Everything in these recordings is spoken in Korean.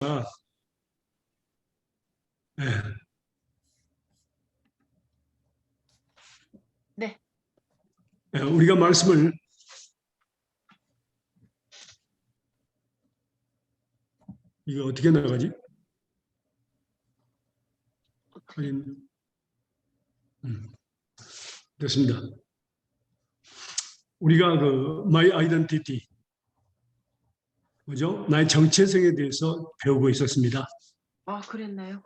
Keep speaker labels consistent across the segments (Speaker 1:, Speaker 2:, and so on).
Speaker 1: 네.
Speaker 2: 네.
Speaker 1: 우리가 말씀을 이거 어떻게 나가지? 됐습니다. 우리가 그 My Identity, 뭐죠? 나의 정체성에 대해서 배우고 있었습니다.
Speaker 2: 아, 그랬나요?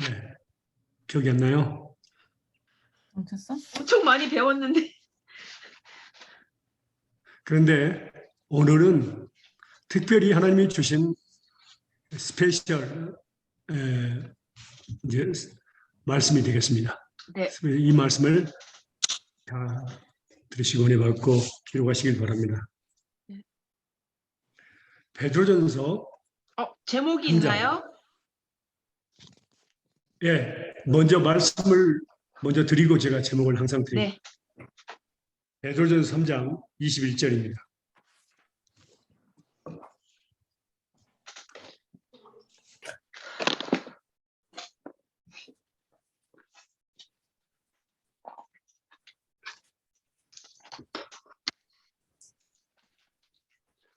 Speaker 1: 네. 기억이 안 나요?
Speaker 3: 멈췄어?
Speaker 2: 엄청 많이 배웠는데.
Speaker 1: 그런데 오늘은 특별히 하나님이 주신 스페셜 이제 말씀이 되겠습니다.
Speaker 2: 네.
Speaker 1: 이 말씀을 다 들으시고 은혜 받고 기록하시길 바랍니다.
Speaker 2: 네.
Speaker 1: 베드로전서
Speaker 2: 제목이
Speaker 1: 3장.
Speaker 2: 있나요?
Speaker 1: 예, 먼저 말씀을 먼저 드리고 제가 제목을 항상 드립니다.
Speaker 2: 네.
Speaker 1: 베드로전서 3장 21절입니다.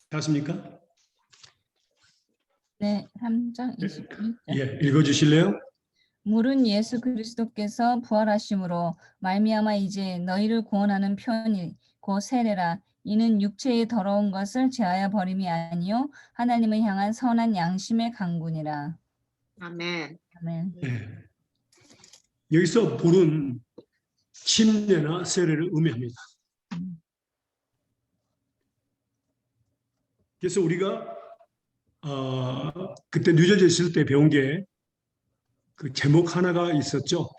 Speaker 1: 닿습니까?
Speaker 3: 네, 3장 21절.
Speaker 1: 예, 읽어주실래요?
Speaker 3: 물은 예수 그리스도께서 부활하심으로 말미암아 이제 너희를 구원하는 편이 곧 세례라. 이는 육체의 더러운 것을 제하여 버림이 아니요 하나님을 향한 선한 양심의 강군이라.
Speaker 2: 아멘.
Speaker 3: 아멘.
Speaker 1: 예. 여기서 물은 침례나 세례를 의미합니다. 그래서 우리가 그때 뉴저지에 있을 때 배운 게 그 제목 하나가 있었죠.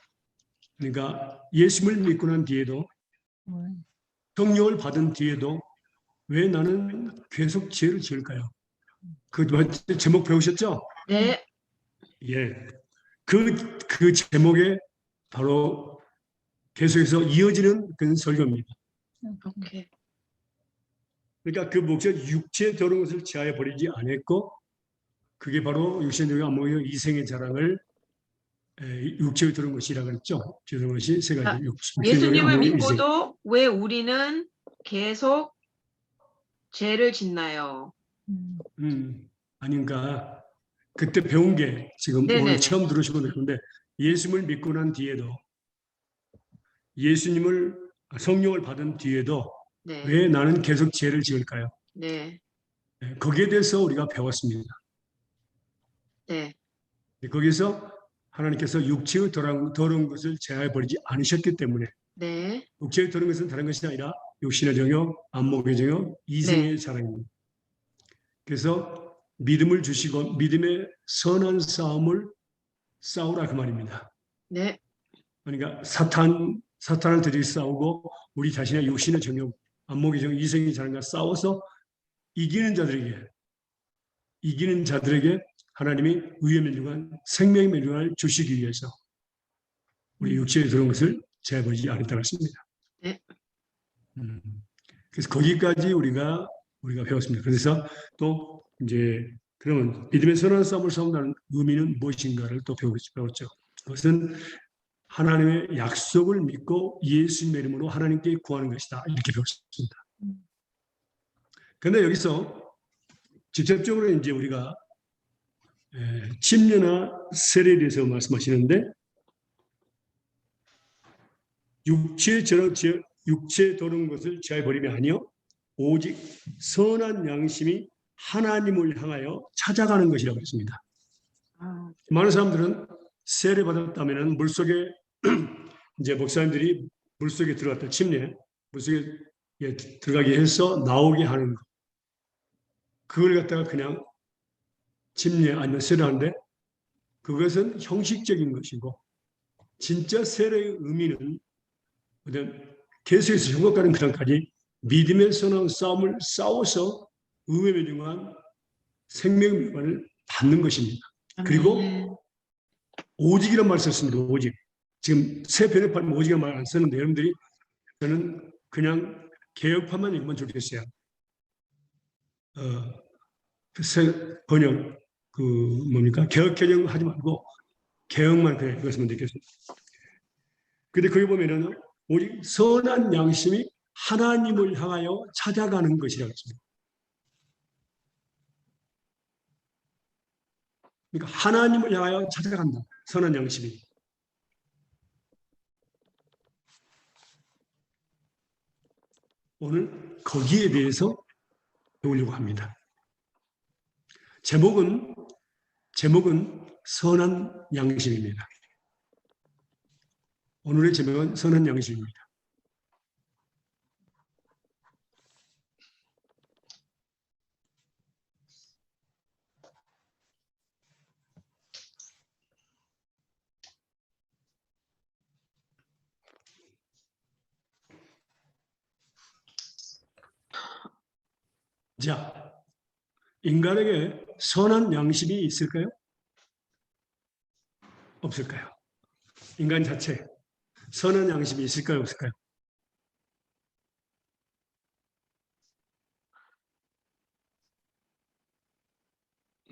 Speaker 1: 그러니까 예수를 믿고 난 뒤에도 성령을 받은 뒤에도 왜 나는 계속 죄를 지을까요? 그 제목 배우셨죠?
Speaker 2: 네.
Speaker 1: 예. 그 제목에 바로 계속해서 이어지는 그런 설교입니다.
Speaker 2: 오케이.
Speaker 1: 그러니까 그 목적 육체에 더러운 것을 제하여 버리지 않았고 그게 바로 육신적인 안목의 이생의 자랑을 육체에 들은 것이라고 했죠. 들은 것이 세 가지.
Speaker 2: 예수님을 믿고도 왜 우리는 계속 죄를 짓나요?
Speaker 1: 아닌가. 그때 배운 게 지금
Speaker 2: 네네네.
Speaker 1: 오늘 처음 들으시고 그런데 예수님을 믿고 난 뒤에도 예수님을 성령을 받은 뒤에도
Speaker 2: 네.
Speaker 1: 왜 나는 계속 죄를 지을까요?
Speaker 2: 네.
Speaker 1: 거기에 대해서 우리가 배웠습니다.
Speaker 2: 네.
Speaker 1: 거기서 하나님께서 육체의 더러운 것을 제하여 버리지 않으셨기 때문에
Speaker 2: 네.
Speaker 1: 육체의 더러운 것은 다른 것이 아니라 육신의 정욕, 안목의 정욕, 이생의 자랑입니다. 그래서 믿음을 주시고 믿음의 선한 싸움을 싸우라 그 말입니다.
Speaker 2: 네.
Speaker 1: 그러니까 사탄을 들이 싸우고 우리 자신의 육신의 정욕, 안목의 정욕, 이생의 자랑과 싸워서 이기는 자들에게 하나님이 의의 멸류관, 생명의 멸류관을 주시기 위해서 우리 육체에 들어온 것을 제버리지 않았다고 했습니다.
Speaker 2: 네.
Speaker 1: 그래서 거기까지 우리가 배웠습니다. 그래서 또 이제 그러면 믿음의 선한 싸움을 싸운다는 의미는 무엇인가를 또 배웠죠. 그것은 하나님의 약속을 믿고 예수님의 이름으로 하나님께 구하는 것이다. 이렇게 배웠습니다. 그런데 여기서 직접적으로 이제 우리가 침례나 세례에 대해서 말씀하시는데 육체에 도는 것을 제하여 버림이 아니요 오직 선한 양심이 하나님을 향하여 찾아가는 것이라고 했습니다. 많은 사람들은 세례 받았다면은 물속에 이제 목사님들이 물속에 들어갔다 침례 물속에 들어가게 해서 나오게 하는 것 그걸 갖다가 그냥 침례 아니면 세례하는데 그것은 형식적인 것이고 진짜 세례의 의미는 계속해서 형곡하는 그날까지 믿음의 선한 싸움을 싸워서 의의 멸류관 생명의 멸류관을 받는 것입니다. 그리고 오직이란 말을 썼습니다. 오직. 지금 새 번역판은 오직이란 말 안 쓰는데 여러분들이 저는 그냥 개혁판만 읽으면 좋겠어요. 새 번역 그 뭡니까? 개혁 개정 하지 말고 개혁만 그래 그것만 느꼈습니다. 근데 거기 보면은 오직 선한 양심이 하나님을 향하여 찾아가는 것이라고 했습니다. 그러니까 하나님을 향하여 찾아간다. 선한 양심이. 오늘 거기에 대해서 배우려고 합니다. 제목은 선한 양심입니다. 오늘의 제목은 선한 양심입니다. 자, 인간에게 선한 양심이 있을까요? 없을까요? 인간 자체 선한 양심이 있을까요? 없을까요?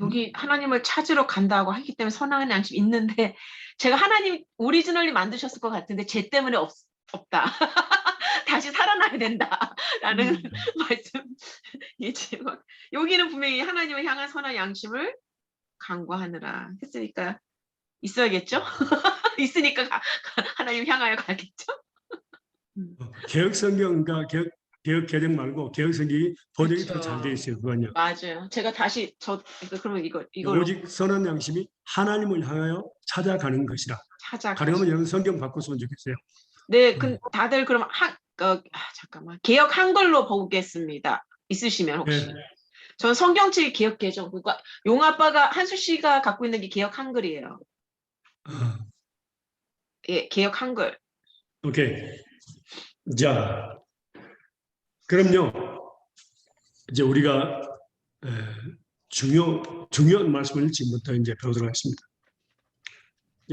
Speaker 2: 여기 하나님을 찾으러 간다고 하기 때문에 선한 양심 있는데 제가 하나님 오리지널리 만드셨을 것 같은데 쟤 때문에 없다. 다시 살아나야 된다라는 말씀이지. 여기는 분명히 하나님을 향한 선한 양심을 강구하느라 했으니까 있어야겠죠? 있으니까 하나님 향하여 가겠죠?
Speaker 1: 개혁 성경과 개혁 개정 말고 개혁 성경이 번역이 더 잘
Speaker 2: 그렇죠.
Speaker 1: 되어 있어요. 그건요.
Speaker 2: 맞아요. 제가 다시 그러면 이걸
Speaker 1: 오직 선한 양심이 하나님을 향하여 찾아가는 것이라. 가능하면 여러분 성경 바꿨으면 좋겠어요.
Speaker 2: 네, 다들 그럼 잠깐만 개역 한글로 보겠습니다. 있으시면 혹시.
Speaker 1: 네.
Speaker 2: 전 성경책 개역 개정. 그러니까 용아빠가 한수 씨가 갖고 있는 게 개역 한글이에요. 예, 개역 한글.
Speaker 1: 오케이. 자, 그럼요. 이제 우리가 중요한 말씀을 지금부터 이제 배우도록 하겠습니다.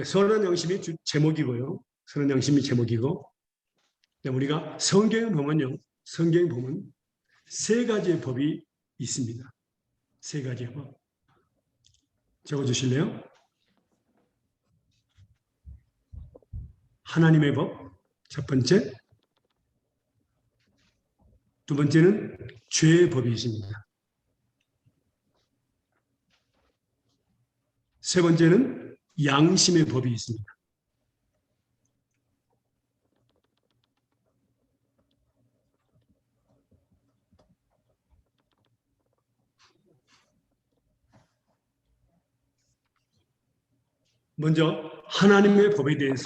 Speaker 1: 선한 양심이 제목이고요. 선한 양심이 제목이고, 우리가 성경에 보면요. 성경에 보면 세 가지의 법이 있습니다. 세 가지의 법. 적어주실래요? 하나님의 법, 첫 번째. 두 번째는 죄의 법이 있습니다. 세 번째는 양심의 법이 있습니다. 먼저 하나님의 법에 대해서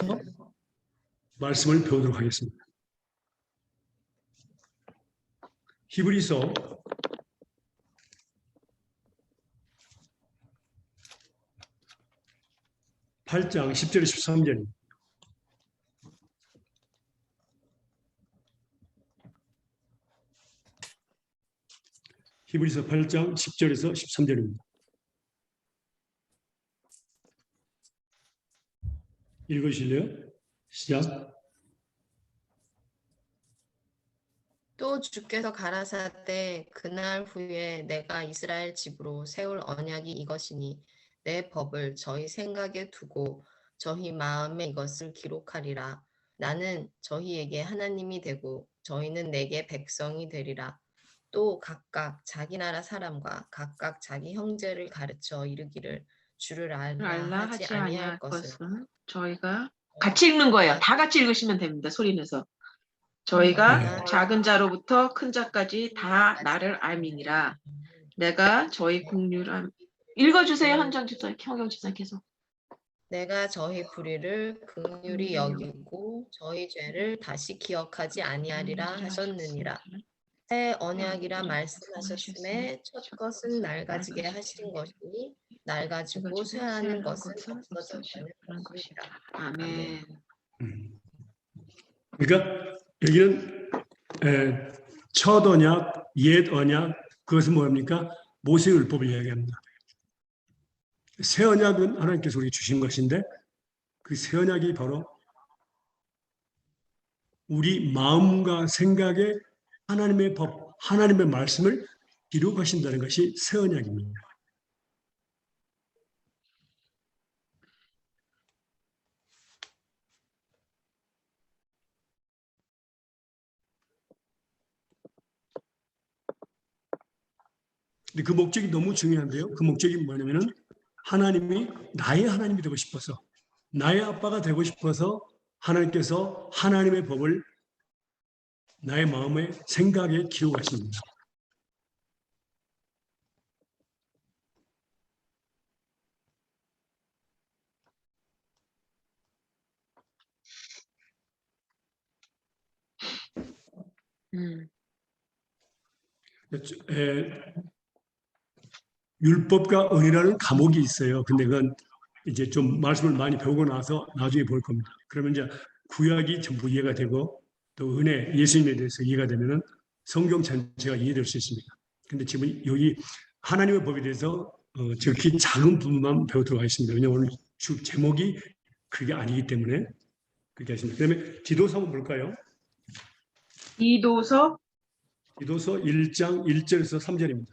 Speaker 1: 말씀을 배우도록 하겠습니다. 히브리서 8장 10절 13절입니다. 히브리서 8장 10절에서 13절입니다. 읽으실래요? 시작.
Speaker 4: 또 주께서 가라사대 그날 후에 내가 이스라엘 집으로 세울 언약이 이것이니 내 법을 저희 생각에 두고 저희 마음에 이것을 기록하리라. 나는 저희에게 하나님이 되고 저희는 내게 백성이 되리라. 또 각각 자기 나라 사람과 각각 자기 형제를 가르쳐 이르기를 주를 알라 하지 아니할 것은
Speaker 2: 저희가 같이 읽는 거예요. 다 같이 읽으시면 됩니다. 소리 내서. 저희가 작은 자로부터 큰 자까지 다 나를 알미니라. 내가 저희 국률함. 읽어주세요. 현정 집사, 형경 집사 계속.
Speaker 4: 내가 저희 불의를 긍휼히 여기고 저희 죄를 다시 기억하지 아니하리라 하셨느니라. 새 언약이라 말씀하셨음에 첫 것은 낡아지게 하신 것이니 낡아지고 쇠하는 것은 없어져가는 것이라.
Speaker 2: 아멘.
Speaker 1: 그러니까 여기는 첫 언약, 옛 언약, 그것은 뭡니까? 모세율법을 이야기합니다. 새 언약은 하나님께서 우리에게 주신 것인데 그 새 언약이 바로 우리 마음과 생각에 하나님의 법, 하나님의 말씀을 기록하신다는 것이 새 언약입니다. 근데 그 목적이 너무 중요한데요. 그 목적이 뭐냐면은 하나님이 나의 하나님이 되고 싶어서, 나의 아빠가 되고 싶어서 하나님께서 하나님의 법을 나의 마음에 생각에 기록하십니다. 율법과 은혜라는 과목이 있어요. 근데 그건 이제 좀 말씀을 많이 배우고 나서 나중에 볼 겁니다. 그러면 이제 구약이 전부 이해가 되고 또 은혜, 예수님에 대해서 이해가 되면은 성경 전체가 이해될 수 있습니다. 근데 지금 여기 하나님의 법에 대해서 적히 작은 부분만 배우도록 하겠습니다. 왜냐하면 오늘 주 제목이 그게 아니기 때문에 그렇게 하십니다. 그다음에 디도서 한번 볼까요?
Speaker 2: 디도서
Speaker 1: 디도서 1장 1절에서 3절입니다.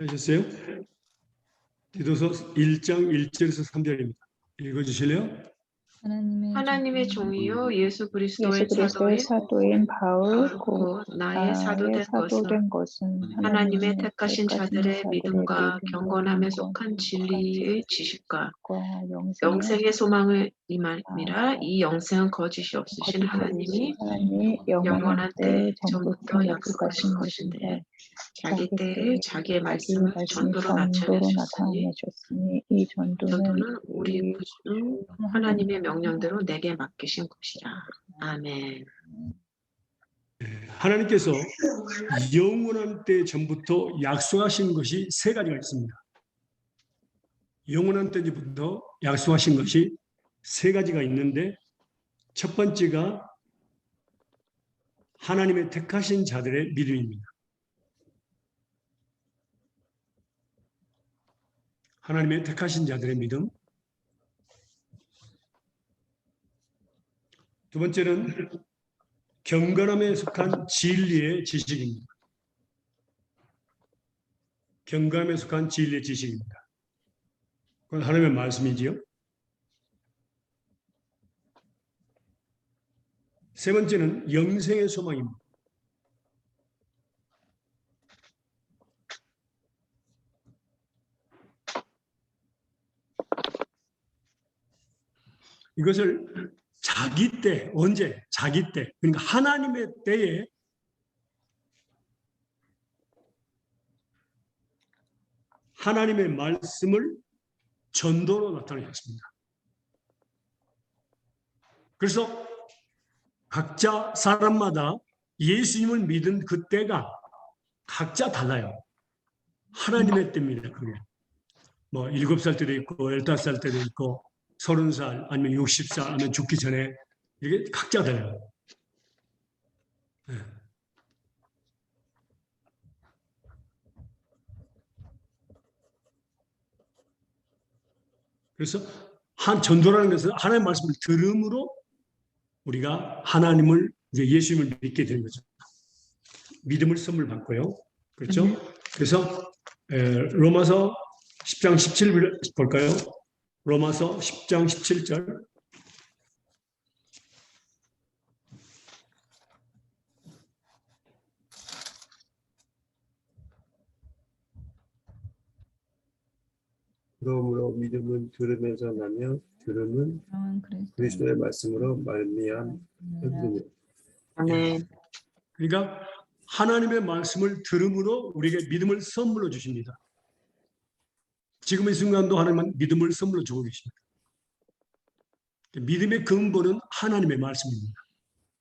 Speaker 1: 하셨어요? 디도서 1장 1절에서 3절입니다. 읽어주실래요?
Speaker 2: 하나님의 종이요 예수
Speaker 5: 예수
Speaker 2: 그리스도의
Speaker 5: 그리스도의 사도인 바울 곧
Speaker 2: 나의 사도된 것은
Speaker 5: 사도된 것은
Speaker 2: 하나님의 택하신 자들의 믿음과 경건함에
Speaker 5: 속한
Speaker 2: 속한 진리의 지식과
Speaker 5: 영생의
Speaker 2: 영생의 소망을 이만이라. 이 영생은 거짓이 없으신 하나님이 영원한 때 전부터 약속하신 것인데 자기 때에 자기의 말씀을 전도로 나타내셨으니
Speaker 5: 이
Speaker 2: 전도는 우리 구주 하나님의 명령대로 내게 맡기신 것이라. 아멘.
Speaker 1: 하나님께서 영원한 때 전부터 약속하신 것이 세 가지가 있습니다. 영원한 때부터 약속하신 것이 세 가지가 있는데 첫 번째가 하나님의 택하신 자들의 믿음입니다. 하나님의 택하신 자들의 믿음. 두 번째는 경건함에 속한 진리의 지식입니다. 경건함에 속한 진리의 지식입니다. 그건 하나님의 말씀이지요. 세 번째는 영생의 소망입니다. 이것을 자기 때, 언제? 자기 때, 그러니까 하나님의 때에 하나님의 말씀을 전도로 나타내셨습니다. 그래서 각자 사람마다 예수님을 믿은 그때가 각자 달라요. 하나님의 때입니다. 그게 뭐 7살 때도 있고 15살 때도 있고 30살 아니면 60살 아니면 죽기 전에 이게 각자 달라요. 네. 그래서 전도라는 것은 하나님의 말씀을 들음으로 우리가 하나님을 이제 예수님을 믿게 되는 거죠. 믿음을 선물 받고요. 그렇죠? 그래서 로마서 10장 17절 볼까요? 로마서 10장 17절.
Speaker 6: 그러므로 믿음은 들음에서 나며 들음은 그리스도의 말씀으로 말미암음이니라.
Speaker 2: 아멘.
Speaker 1: 그러니까 하나님의 말씀을 들음으로 우리에게 믿음을 선물로 주십니다. 지금 이 순간도 하나님은 믿음을 선물로 주고 계십니다. 믿음의 근본은 하나님의 말씀입니다.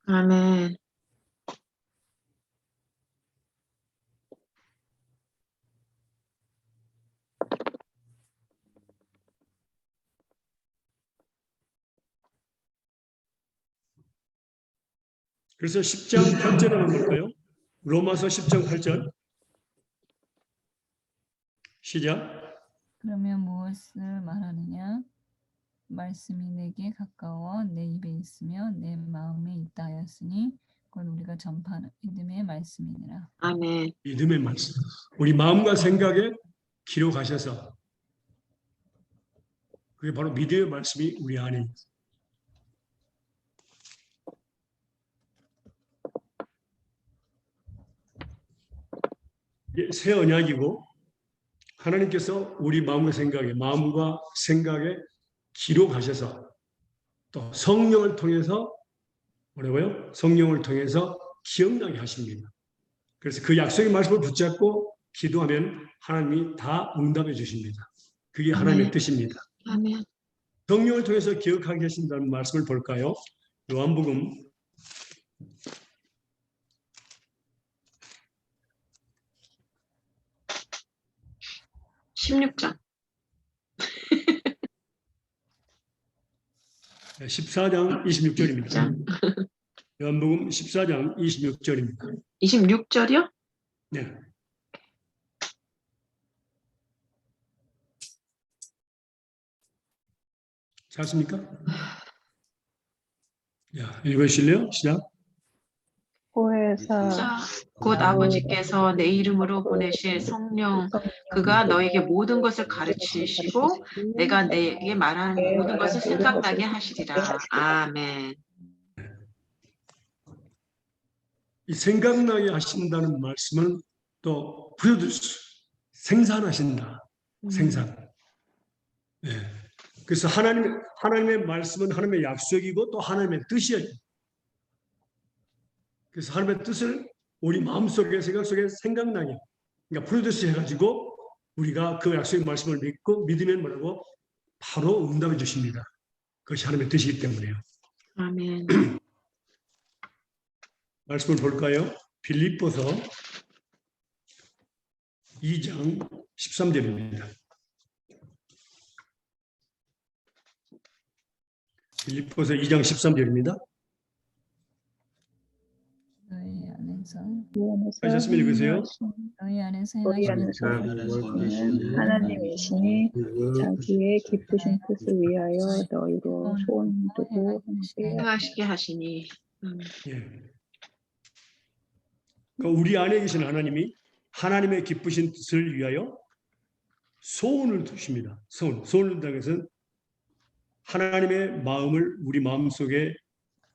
Speaker 2: 아멘.
Speaker 1: 그래서 10장 8절을 한번 볼까요? 로마서 10장 8절. 시작.
Speaker 3: 그러면 무엇을 말하느냐? 말씀이 내게 가까워 내 입에 있으며 내 마음에 있다 하였으니 그건 우리가 전파하는 믿음의 말씀이니라.
Speaker 2: 아멘.
Speaker 1: 믿음의 말씀. 우리 마음과 생각에 기록하셔서 그게 바로 믿음의 말씀이 우리 안에 있습니다. 새 언약이고 하나님께서 우리 마음과 생각에 기록하셔서 또 성령을 통해서 뭐라고요? 성령을 통해서 기억나게 하십니다. 그래서 그 약속의 말씀을 붙잡고 기도하면 하나님이 다 응답해 주십니다. 그게 하나님의
Speaker 2: 아멘.
Speaker 1: 뜻입니다.
Speaker 2: 아멘.
Speaker 1: 성령을 통해서 기억하게 하신다는 말씀을 볼까요? 요한복음
Speaker 2: 16장.
Speaker 1: 14장 26절입니다. 요한복음 14장 26절입니다.
Speaker 2: 26절이요?
Speaker 1: 네. 찾습니까? 야, 읽으실래요? 시작.
Speaker 5: 후에서
Speaker 2: 자, 곧 아버지께서 내 이름으로 보내실 성령 그가 너에게 모든 것을 가르치시고 내가 내게 말한 모든 것을 생각나게 하시리라. 아멘.
Speaker 1: 이 생각나게 하신다는 말씀은 또 프로듀스 생산하신다. 생산. 예. 그래서 하나님의 말씀은 하나님의 약속이고 또 하나님의 뜻이에요. 그래서 하나님의 뜻을 우리 마음속에 생각 속에 생각나게 그러니까 프로듀스 해가지고 우리가 그 약속의 말씀을 믿으면 뭐라고 바로 응답해 주십니다. 그것이 하나님의 뜻이기 때문에요.
Speaker 2: 아멘.
Speaker 1: 말씀을 볼까요? 빌립보서 2장 13절입니다. 빌립보서 2장 13절입니다.
Speaker 3: 너희 안에서
Speaker 1: 하셨으면 읽으세요.
Speaker 3: 너희 안에서
Speaker 5: 너희
Speaker 3: 행하시는
Speaker 5: 안에서 행하시는 하나님이시니 자기의 기쁘신 뜻을 위하여 너희로 소원 두고 함께
Speaker 2: 행하시게 하시니.
Speaker 1: 예. 그러니까 우리 안에 계신 하나님이 하나님의 기쁘신 뜻을 위하여 소원을 두십니다. 소원을 두다는 것은 하나님의 마음을 우리 마음속에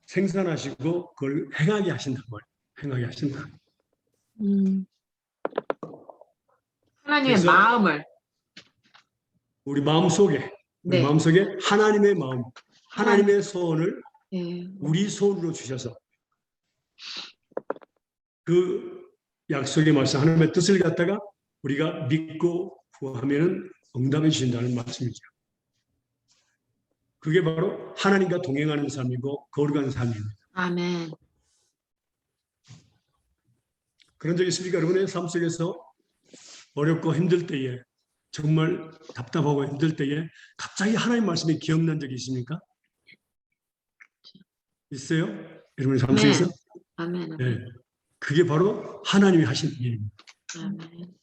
Speaker 1: 생산하시고 그걸 행하게 하신다는 거예요. 행하게 하신다.
Speaker 2: 하나님의
Speaker 1: 그래서
Speaker 2: 마음을.
Speaker 1: 우리 마음속에 우리
Speaker 2: 네.
Speaker 1: 마음속에 하나님의 마음, 하나님의 소원을
Speaker 2: 예.
Speaker 1: 우리 소원으로 주셔서 그 약속의 말씀 하나님의 뜻을 갖다가 우리가 믿고 구하면 응답해 주신다는 말씀이죠. 그게 바로 하나님과 동행하는 삶이고 거룩한 삶입니다.
Speaker 2: 아멘.
Speaker 1: 그런 적 있습니까? 여러분의 삶 속에서 어렵고 힘들 때에 정말 답답하고 힘들 때에 갑자기 하나님 말씀이 기억난 적이 있습니까? 있어요? 여러분의 삶 속에서?
Speaker 2: 아멘.
Speaker 1: 네. 그게 바로 하나님이 하신 일입니다.
Speaker 2: 아멘.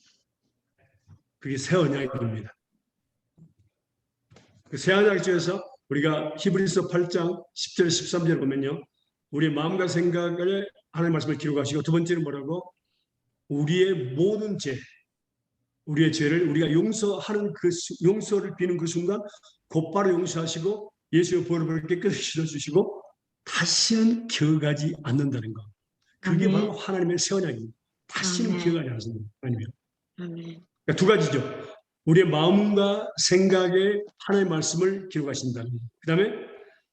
Speaker 1: 그게 새 언약입니다. 그 새 언약 중에서 우리가 히브리서 8장 10절 13절 보면요. 우리의 마음과 생각에 하나님의 말씀을 기록하시고 두 번째는 뭐라고? 우리의 모든 죄, 우리의 죄를 우리가 용서하는 용서를 비는 그 순간 곧바로 용서하시고 예수의 보혈을 깨끗이 씻어주시고 다시는 기억하지 않는다는 것. 그게
Speaker 2: 아멘.
Speaker 1: 바로 하나님의 새 언약입니다. 다시는
Speaker 2: 아멘.
Speaker 1: 기억하지 않습니다. 하나님이요.
Speaker 2: 아멘.
Speaker 1: 그러니까 두 가지죠. 우리의 마음과 생각에 하나님의 말씀을 기록하신다는 것. 그 다음에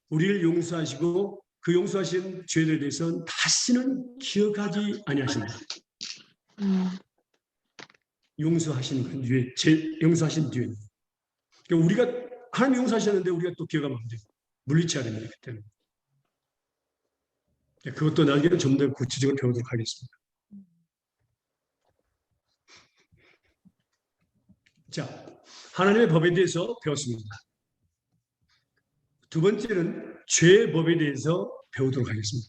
Speaker 1: 우리를 용서하시고 그 용서하신 죄들에 대해서는 다시는 기억하지 아니하신다. 용서하시는 건 용서하신 뒤에. 그러니까 우리가 하나님 용서하셨는데 우리가 또 기억하면 안 돼요. 물리쳐야 됩니다. 그때는. 그것도 나중에 좀 더 구체적으로 배우도록 하겠습니다. 자, 하나님의 법에 대해서 배웠습니다. 두 번째는 죄의 법에 대해서 배우도록 하겠습니다.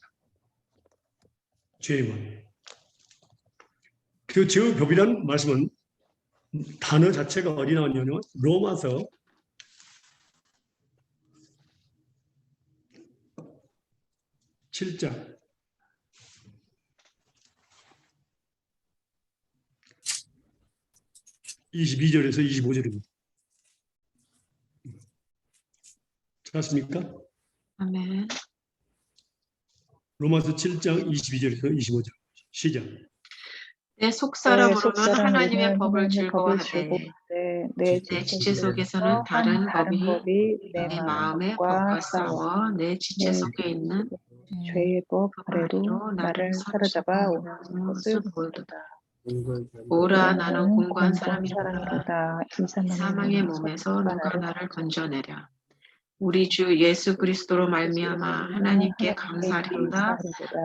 Speaker 1: 죄의 법. 그 죄의 법이라는 말씀은 단어 자체가 어디 나왔냐면 로마서 7장 22절에서 25절입니다. 찾았습니까?
Speaker 2: 아멘.
Speaker 1: 로마서 7장 22절에서 25절. 시작.
Speaker 2: 내 속사람으로는
Speaker 5: 속사람으로는
Speaker 2: 하나님의 법을
Speaker 5: 하나님의
Speaker 2: 즐거워하되
Speaker 5: 즐거워하되
Speaker 2: 내
Speaker 5: 내
Speaker 2: 지체
Speaker 5: 지체
Speaker 2: 속에서는 다른 법이
Speaker 5: 내
Speaker 2: 내 마음의
Speaker 5: 마음과
Speaker 2: 법과
Speaker 5: 싸워
Speaker 2: 싸워 내 지체
Speaker 5: 내
Speaker 2: 속에 있는
Speaker 5: 죄의 법
Speaker 2: 그
Speaker 5: 아래로
Speaker 2: 아래로
Speaker 5: 나를 사로잡아 오는 것을 보도다.
Speaker 2: 오라 나는
Speaker 5: 나는
Speaker 2: 공고한
Speaker 5: 공고한
Speaker 2: 사람이로다.
Speaker 5: 사람이로다. 이
Speaker 2: 이 사망의
Speaker 5: 사망의
Speaker 2: 몸에서 누가
Speaker 5: 나를
Speaker 2: 나를 건져내랴. 우리 주 예수 그리스도로 말미암아 하나님께 감사리로다.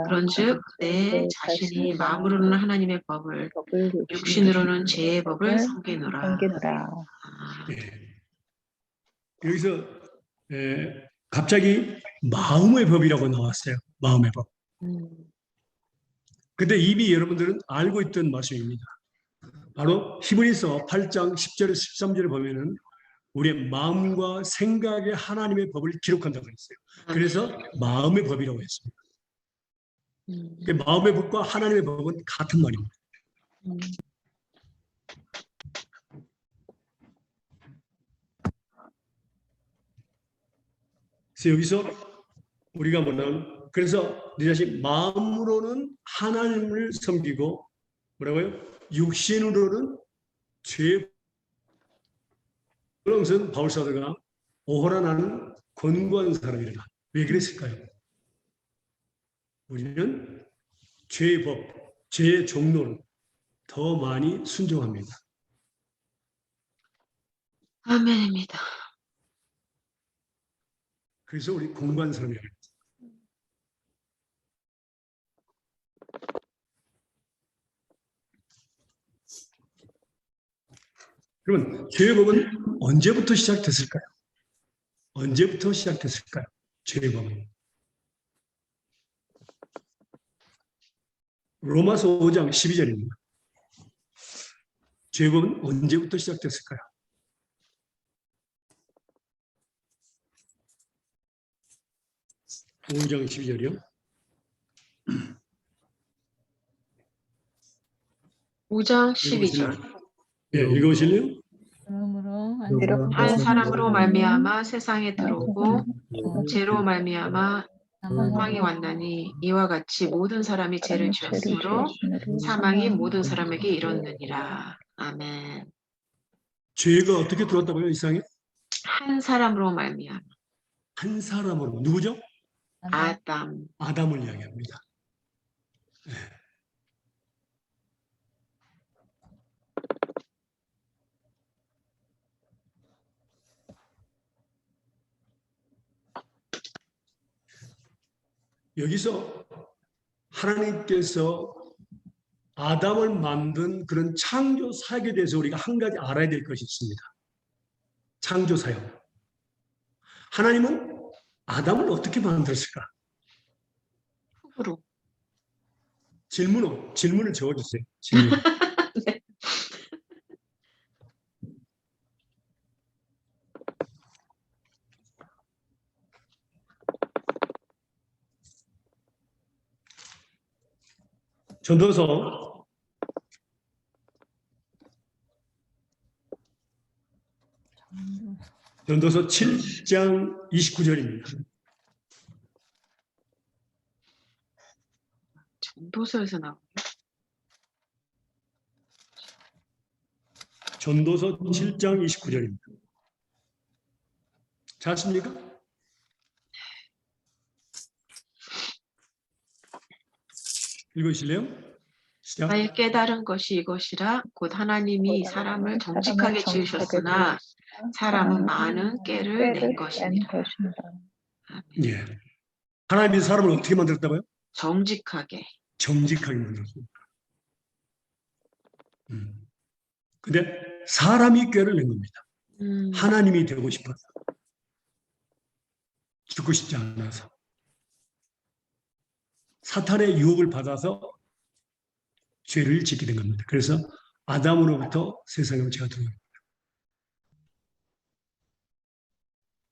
Speaker 2: 그런즉 내 자신이 마음으로는 하나님의 법을 육신으로는 죄의 법을 섬기노라.
Speaker 5: 섬기노라.
Speaker 1: 예. 여기서 갑자기 마음의 법이라고 나왔어요. 마음의 법. 근데 이미 여러분들은 알고 있던 말씀입니다. 바로 히브리서 8장 10절에서 13절을 보면은 우리의 마음과 생각에 하나님의 법을 기록한다고 했어요. 그래서 마음의 법이라고 했습니다. 그 마음의 법과 하나님의 법은 같은 말입니다. 그래서 여기서 우리가 뭐냐면 그래서 네 자신 마음으로는 하나님을 섬기고 뭐라고요? 육신으로는 죄. 그런 것은 바울 사도가 오호라 나는 권고한 사람이라. 왜 그랬을까요? 우리는 죄의 법, 죄의 종로를 더 많이 순종합니다.
Speaker 2: 아멘입니다.
Speaker 1: 그래서 우리 공부한 사람이에요. 그러면 죄의 법은 언제부터 시작됐을까요? 언제부터 시작됐을까요? 죄의 법은. 로마서 5장 12절입니다. 죄의 법은 언제부터 시작됐을까요? 오 장 12절이요.
Speaker 2: 5장 12절.
Speaker 1: 예, 읽어보실래요?
Speaker 3: 그러므로
Speaker 2: 한 사람으로 말미암아 세상에 들어오고 죄로 말미암아 사망이 왔나니 이와 같이 모든 사람이 죄를 지었으므로 사망이 모든 사람에게 이뤘느니라. 아멘.
Speaker 1: 죄가 어떻게 들어왔다고요? 이 세상에?
Speaker 2: 한 사람으로 말미암아.
Speaker 1: 한 사람으로. 누구죠?
Speaker 2: 아담.
Speaker 1: 아담을 이야기합니다. 예. 여기서 하나님께서 아담을 만든 그런 창조 사역에 대해서 우리가 한 가지 알아야 될 것이 있습니다. 창조 사역. 하나님은 아담을 어떻게 만들었을까?
Speaker 2: 흙으로.
Speaker 1: 질문을 적어주세요. 질문.
Speaker 2: 네.
Speaker 1: 전도서 7장 29절입니다.
Speaker 2: 전도서에서 나오네.
Speaker 1: 전도서 7장 29절입니다. 찾습니까? 읽으실래요? 시작.
Speaker 2: 나의 깨달은 것이 이것이라 곧 하나님이 사람을 정직하게 지으셨으나 사람은 많은 깨를 낸 것이니라.
Speaker 1: 예. 하나님이 사람을 어떻게 만들었다고요?
Speaker 2: 정직하게.
Speaker 1: 정직하게 만들었습니다. 근데 사람이 꾀를 낸 겁니다. 하나님이 되고 싶어서. 죽고 싶지 않아서. 사탄의 유혹을 받아서 죄를 짓게 된 겁니다. 그래서 아담으로부터 세상에 죄가 들어옵니다.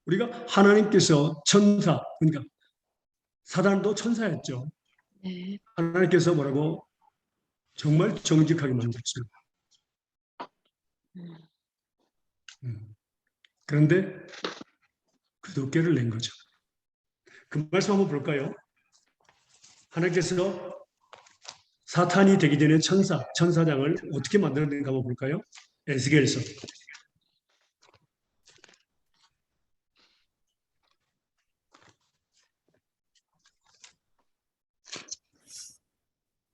Speaker 1: 우리가 하나님께서 천사, 그러니까 사단도 천사였죠.
Speaker 2: 네.
Speaker 1: 하나님께서 뭐라고? 정말 정직하게 만들었어요. 그런데 그도 꾀를 낸 거죠. 그 말씀 한번 볼까요? 하나님께서 사탄이 되기 전에 천사장을 어떻게 만들었는가 한번 볼까요? 에스겔서.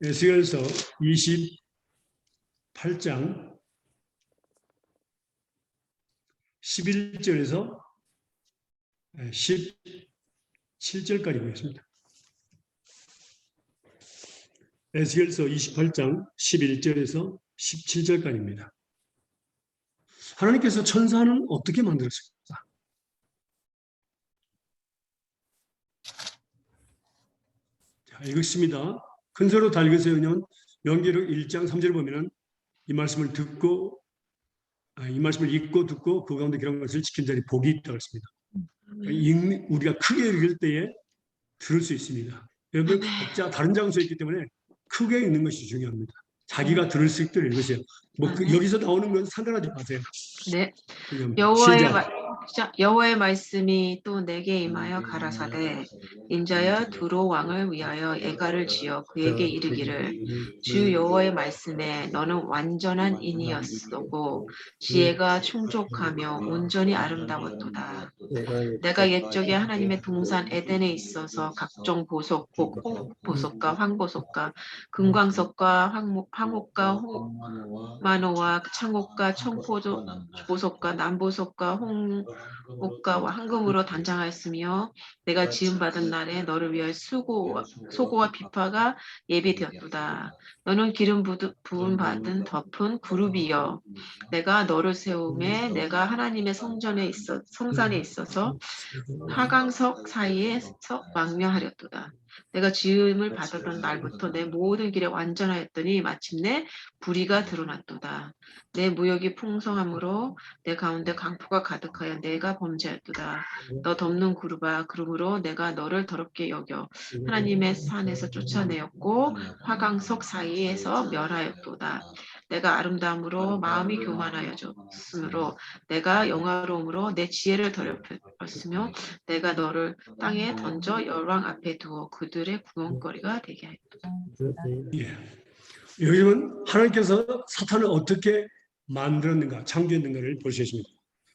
Speaker 1: 에스겔서 28장 11절에서 17절까지 보겠습니다. 에스겔서 28장 11절에서 17절까지입니다. 하나님께서 천사는 어떻게 만들었습니까? 자, 읽겠습니다. 큰 소리로 다 읽으세요. 명기록 1장 3절 보면은 이 말씀을 읽고 듣고 그 가운데 그런 것을 지킨 자리 복이 있다고 했습니다. 우리가 크게 읽을 때에 들을 수 있습니다. 여러분 각자 다른 장소에 있기 때문에 크게 읽는 것이 중요합니다. 자기가 들을 수 있도록 읽으세요. 여기서 나오는 건 상관하지 마세요.
Speaker 2: 네.
Speaker 1: 시작.
Speaker 2: 여호와의 말씀이 또 내게 임하여 가라사대 인자여 두로 왕을 위하여 애가를 지어 그에게 이르기를 주 여호와의 말씀에 너는 완전한 인이었으고 지혜가 충족하며 온전히 아름다웠도다. 내가 옛적에 하나님의 동산 에덴에 있어서 각종 보석, 곧 홍보석과 황보석과 금광석과 황옥과 홍마노와 창옥과 청보석과 남보석과 홍옥과 황금으로 단장하였으며 내가 지음받은 날에 너를 위하여 소고와 비파가 예비되었도다. 너는 기름 부음 받은 덮은 그룹이여 내가 너를 세움에 내가 하나님의 성산에 있어서 화강석 사이에서 망명하렸도다. 내가 지음을 받았던 날부터 내 모든 길에 완전하였더니 마침내 불의가 드러났도다. 내 무역이 풍성함으로 내 가운데 강포가 가득하여 내가 범죄하였도다. 너 덮는 그룹아 그러므로 내가 너를 더럽게 여겨 하나님의 산에서 쫓아내었고 화강석 사이에서 멸하였도다. 내가 아름다움으로 마음이 교만하여졌으므로 내가 영화로움으로 내 지혜를 더럽혔으며 내가 너를 땅에 던져 열왕 앞에 두어 그들의 구원거리가 되게 하였도다.
Speaker 1: 예. 여기는 하나님께서 사탄을 어떻게 만들었는가, 창조했는가를 볼 수 있습니다.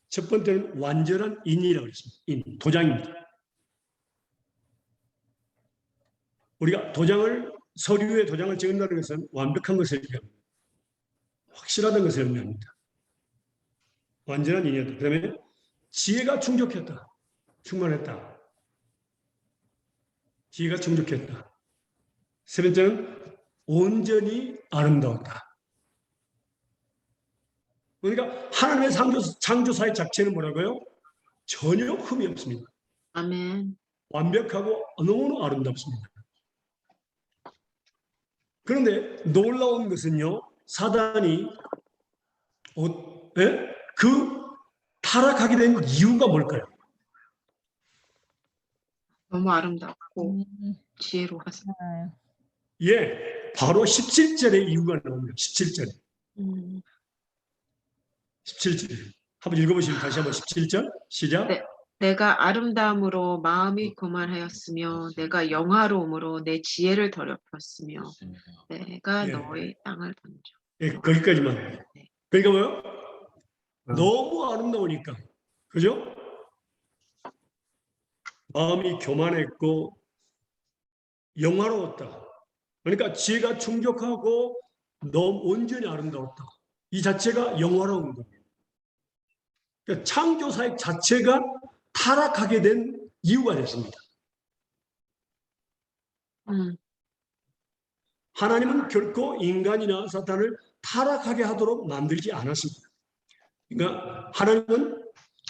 Speaker 1: 첫 번째는 완전한 인이라고 했습니다. 도장입니다. 우리가 서류에 도장을 찍는다는 것은 완벽한 것을 의미합니다. 확실하다는 것을 의미합니다. 완전한 인이었다. 그 다음에 지혜가 충족했다. 충만했다. 지혜가 충족했다. 세 번째는 온전히 아름다웠다. 그러니까 하나님의 창조사의 자체는 뭐라고요? 전혀 흠이 없습니다.
Speaker 2: 아멘.
Speaker 1: 완벽하고 너무너무 아름답습니다. 그런데 놀라운 것은요, 사단이 그 타락하게 된 이유가 뭘까요?
Speaker 2: 너무 아름답고 지혜로워서.
Speaker 1: 예, 바로 17절의 이유가 나옵니다. 17절에. 17절. 한번 읽어보시면 다시 한번 17절 시작.
Speaker 2: 네. 내가 아름다움으로 마음이 교만하였으며 내가 영화로움으로 내 지혜를 더럽혔으며 내가
Speaker 1: 예.
Speaker 2: 너의 땅을 던져.
Speaker 1: 예, 거기까지만. 그러니까 뭐요? 너무 아름다우니까. 그죠? 마음이 교만했고 영화로웠다. 그러니까 지혜가 충족하고 너무 온전히 아름다웠다. 이 자체가 영화로운 겁니다. 그러니까 창조사의 자체가 타락하게 된 이유가 됐습니다. 하나님은 결코 인간이나 사탄을 타락하게 하도록 만들지 않았습니다. 그러니까 하나님은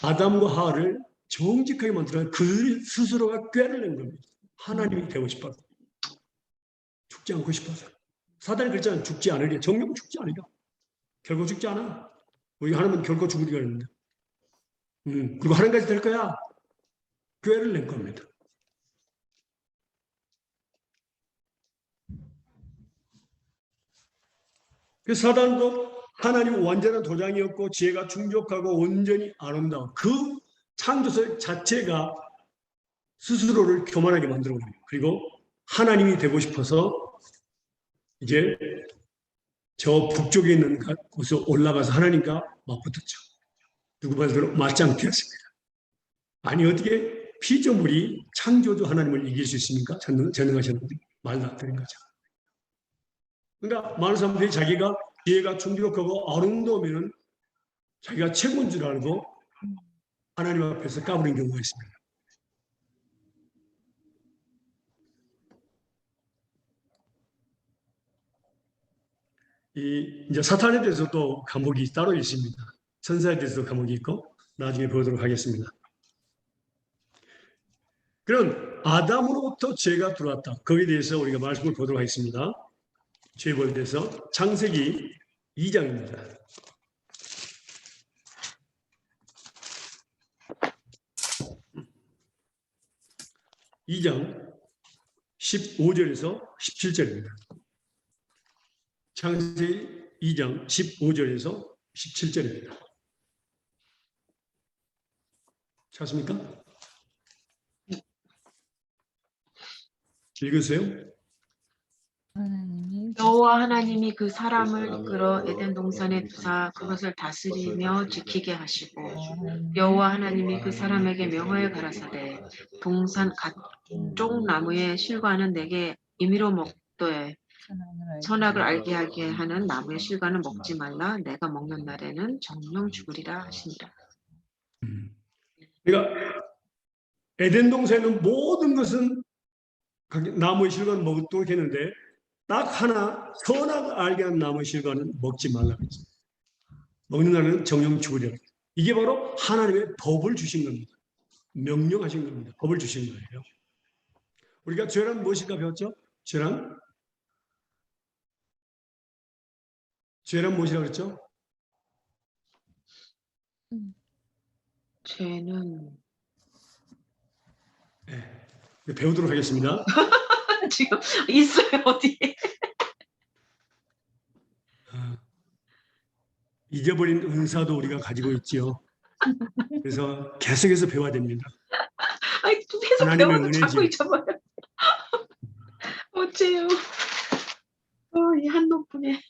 Speaker 1: 아담과 하와를 정직하게 만들어 그 스스로가 꾀를 낸 겁니다. 하나님이 되고 싶어서. 죽지 않고 싶어서. 사단이 그랬잖아요. 죽지 않으리라. 정령은 죽지 않으리라. 결국 죽지 않아. 우리 하나님은 결코 죽으리라 했는데. 그리고 하나님까지 될 거야. 꾀를 낸 겁니다. 그래서 사단도 하나님은 완전한 도장이었고 지혜가 충족하고 온전히 아름다워. 그 창조설 자체가 스스로를 교만하게 만들어 버려요. 그리고 하나님이 되고 싶어서 이제 저 북쪽에 있는 곳에 올라가서 하나님과 맞붙었죠. 누구 말대로 맞짱 피었습니다. 아니 어떻게 피조물이 창조주 하나님을 이길 수 있습니까? 전능하셨는데 말도 안 되는 거죠. 그러니까 많은 사람들이 자기가 지혜가 충족하고 아름다우면 자기가 최고인 줄 알고 하나님 앞에서 까부린 경우가 있습니다. 이제 사탄에 대해서도 과목이 따로 있습니다. 천사에 대해서도 과목이 있고 나중에 보도록 하겠습니다. 그럼 아담으로부터 죄가 들어왔다. 거기에 대해서 우리가 말씀을 보도록 하겠습니다. 죄에 대해서 창세기 2장입니다. 2장 15절에서 17절입니다. 창세기 2장 15절에서 17절입니다. 찾습니까? 읽으세요.
Speaker 2: 여호와 하나님이 그 사람을 이끌어 에덴 동산에 두사 그것을 다스리며 지키게 하시고 여호와 하나님이 그 사람에게 명하여 가라사대 동산 각종 나무의 실과는 내게 임의로 먹되 선악을 알게 하게 하는 나무의 실과는 먹지 말라. 내가 먹는 날에는 정령 죽으리라 하시니라.
Speaker 1: 그러니까 에덴 동산에는 모든 것은 나무의 실과는 먹도록 했는데 딱 하나 선악을 알게 하는 나무의 실과는 먹지 말라고 했습니다. 먹는 날에는 정령 죽으리라. 이게 바로 하나님의 법을 주신 겁니다. 명령하신 겁니다. 법을 주신 거예요. 우리가 죄란 무엇인가 배웠죠? 죄란 무엇이라고 그랬죠?
Speaker 2: 죄는
Speaker 1: 네, 배우도록 하겠습니다.
Speaker 2: 지금 있어요 어디에?
Speaker 1: 잊어버린 은사도 우리가 가지고 있지요. 그래서 계속해서 배워야 됩니다.
Speaker 2: 아니 계속
Speaker 1: 하나님의
Speaker 2: 배워도 자꾸
Speaker 1: 은혜지요.
Speaker 2: 잊어버려. 어째요? 이 한노뿐에.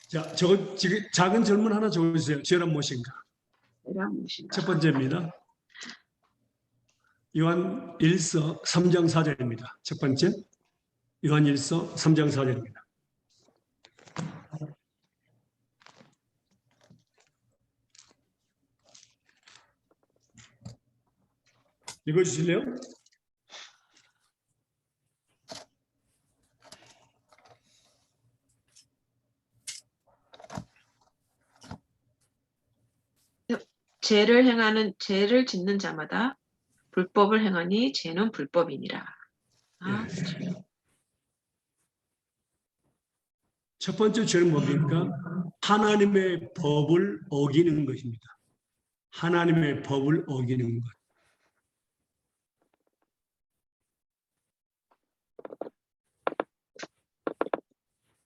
Speaker 1: 자, 저거 지금 작은 질문 하나 적어주세요. 죄란 무엇인가?
Speaker 2: 죄란 무엇인가?
Speaker 1: 첫 번째입니다. 요한 1서 3장 4절입니다. 첫 번째, 요한 1서 3장 4절입니다. 읽어주실래요?
Speaker 2: 죄를 짓는 자마다 불법을 행하니 죄는 불법이니라.
Speaker 1: 첫 번째 죄는 뭡니까? 하나님의 법을 어기는 것입니다. 하나님의 법을 어기는 것.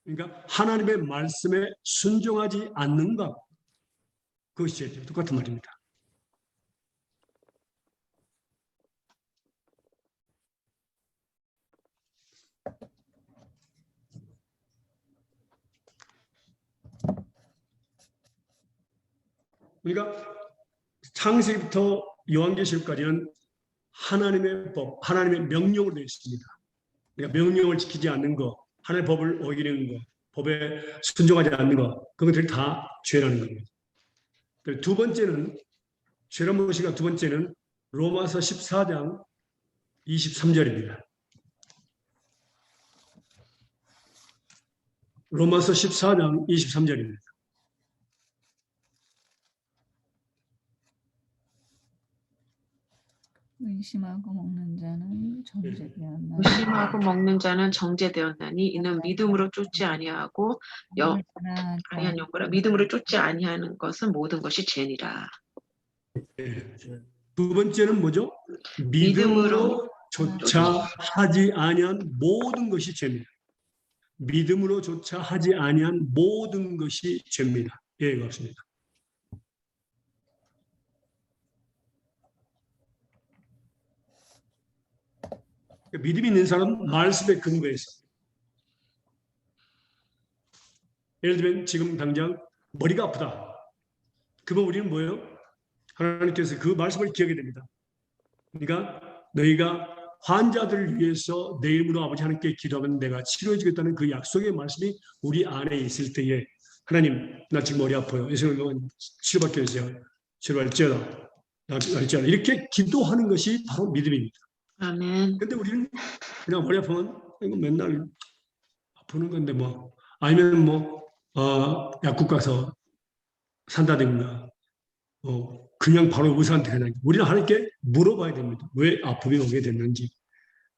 Speaker 1: 그러니까 하나님의 말씀에 순종하지 않는 것. 그것이 죄죠. 똑같은 말입니다. 그러니까 창세기부터 요한계시록까지는 하나님의 법, 하나님의 명령으로 되어 있습니다. 그러니까 명령을 지키지 않는 것, 하나님의 법을 어기는 것, 법에 순종하지 않는 것, 그것들이 다 죄라는 겁니다. 두 번째는 죄란 무엇인가? 두 번째는 로마서 14장 23절입니다. 로마서 14장 23절입니다.
Speaker 3: 의심하고 먹는 자는 정죄되었나니
Speaker 2: 의심하고 먹는 자는 정죄되었나니 이는 믿음으로 쫓지 아니하고 아니한 영구라. 믿음으로 쫓지 아니하는 것은 모든 것이 죄니라.
Speaker 1: 두 번째는 뭐죠? 믿음으로 조차 하지 아니한 모든 것이 죄입니다. 믿음으로조차 하지 아니한 모든 것이 죄입니다. 예외가 없습니다. 믿음이 있는 사람은 말씀에 근거해서, 예를 들면 지금 당장 머리가 아프다. 그러면 우리는 뭐예요? 하나님께서 그 말씀을 기억해야 됩니다. 그러니까 너희가 환자들을 위해서 내 이름으로 아버지 하나님께 기도하면 내가 치료해 주겠다는 그 약속의 말씀이 우리 안에 있을 때에, 하나님 나 지금 머리 아파요. 예수님 치료받게 해주세요. 치료할지어다. 할지어다. 이렇게 기도하는 것이 바로 믿음입니다.
Speaker 2: 아멘.
Speaker 1: 근데 우리는 그냥 머리 아프면 이거 맨날 아프는 건데 뭐, 아니면 뭐 약국 가서 산다든가 그냥 바로 의사한테 가냐. 우리는 하나님께 물어봐야 됩니다. 왜 아픔이 오게 됐는지.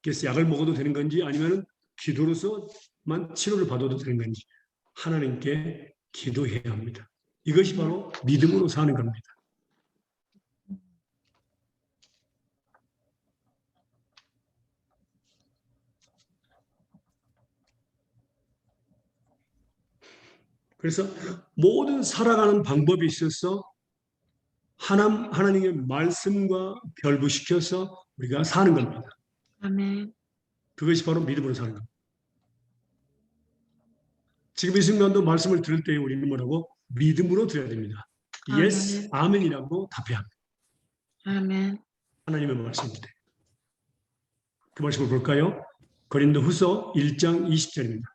Speaker 1: 그래서 약을 먹어도 되는 건지 아니면 기도로서만 치료를 받아도 되는 건지 하나님께 기도해야 합니다. 이것이 바로 믿음으로 사는 겁니다. 그래서 모든 살아가는 방법이 있어서 하나님의 말씀과 결부시켜서 우리가 사는 겁니다.
Speaker 2: 아멘.
Speaker 1: 그것이 바로 믿음으로 사는 겁니다. 지금 이 순간도 말씀을 들을 때 우리는 뭐라고? 믿음으로 들어야 됩니다.
Speaker 2: 아멘.
Speaker 1: Yes, 아멘이라고 답해야 합니다.
Speaker 2: 아멘.
Speaker 1: 하나님의 말씀인데. 그 말씀을 볼까요? 고린도후서 1장 20절입니다.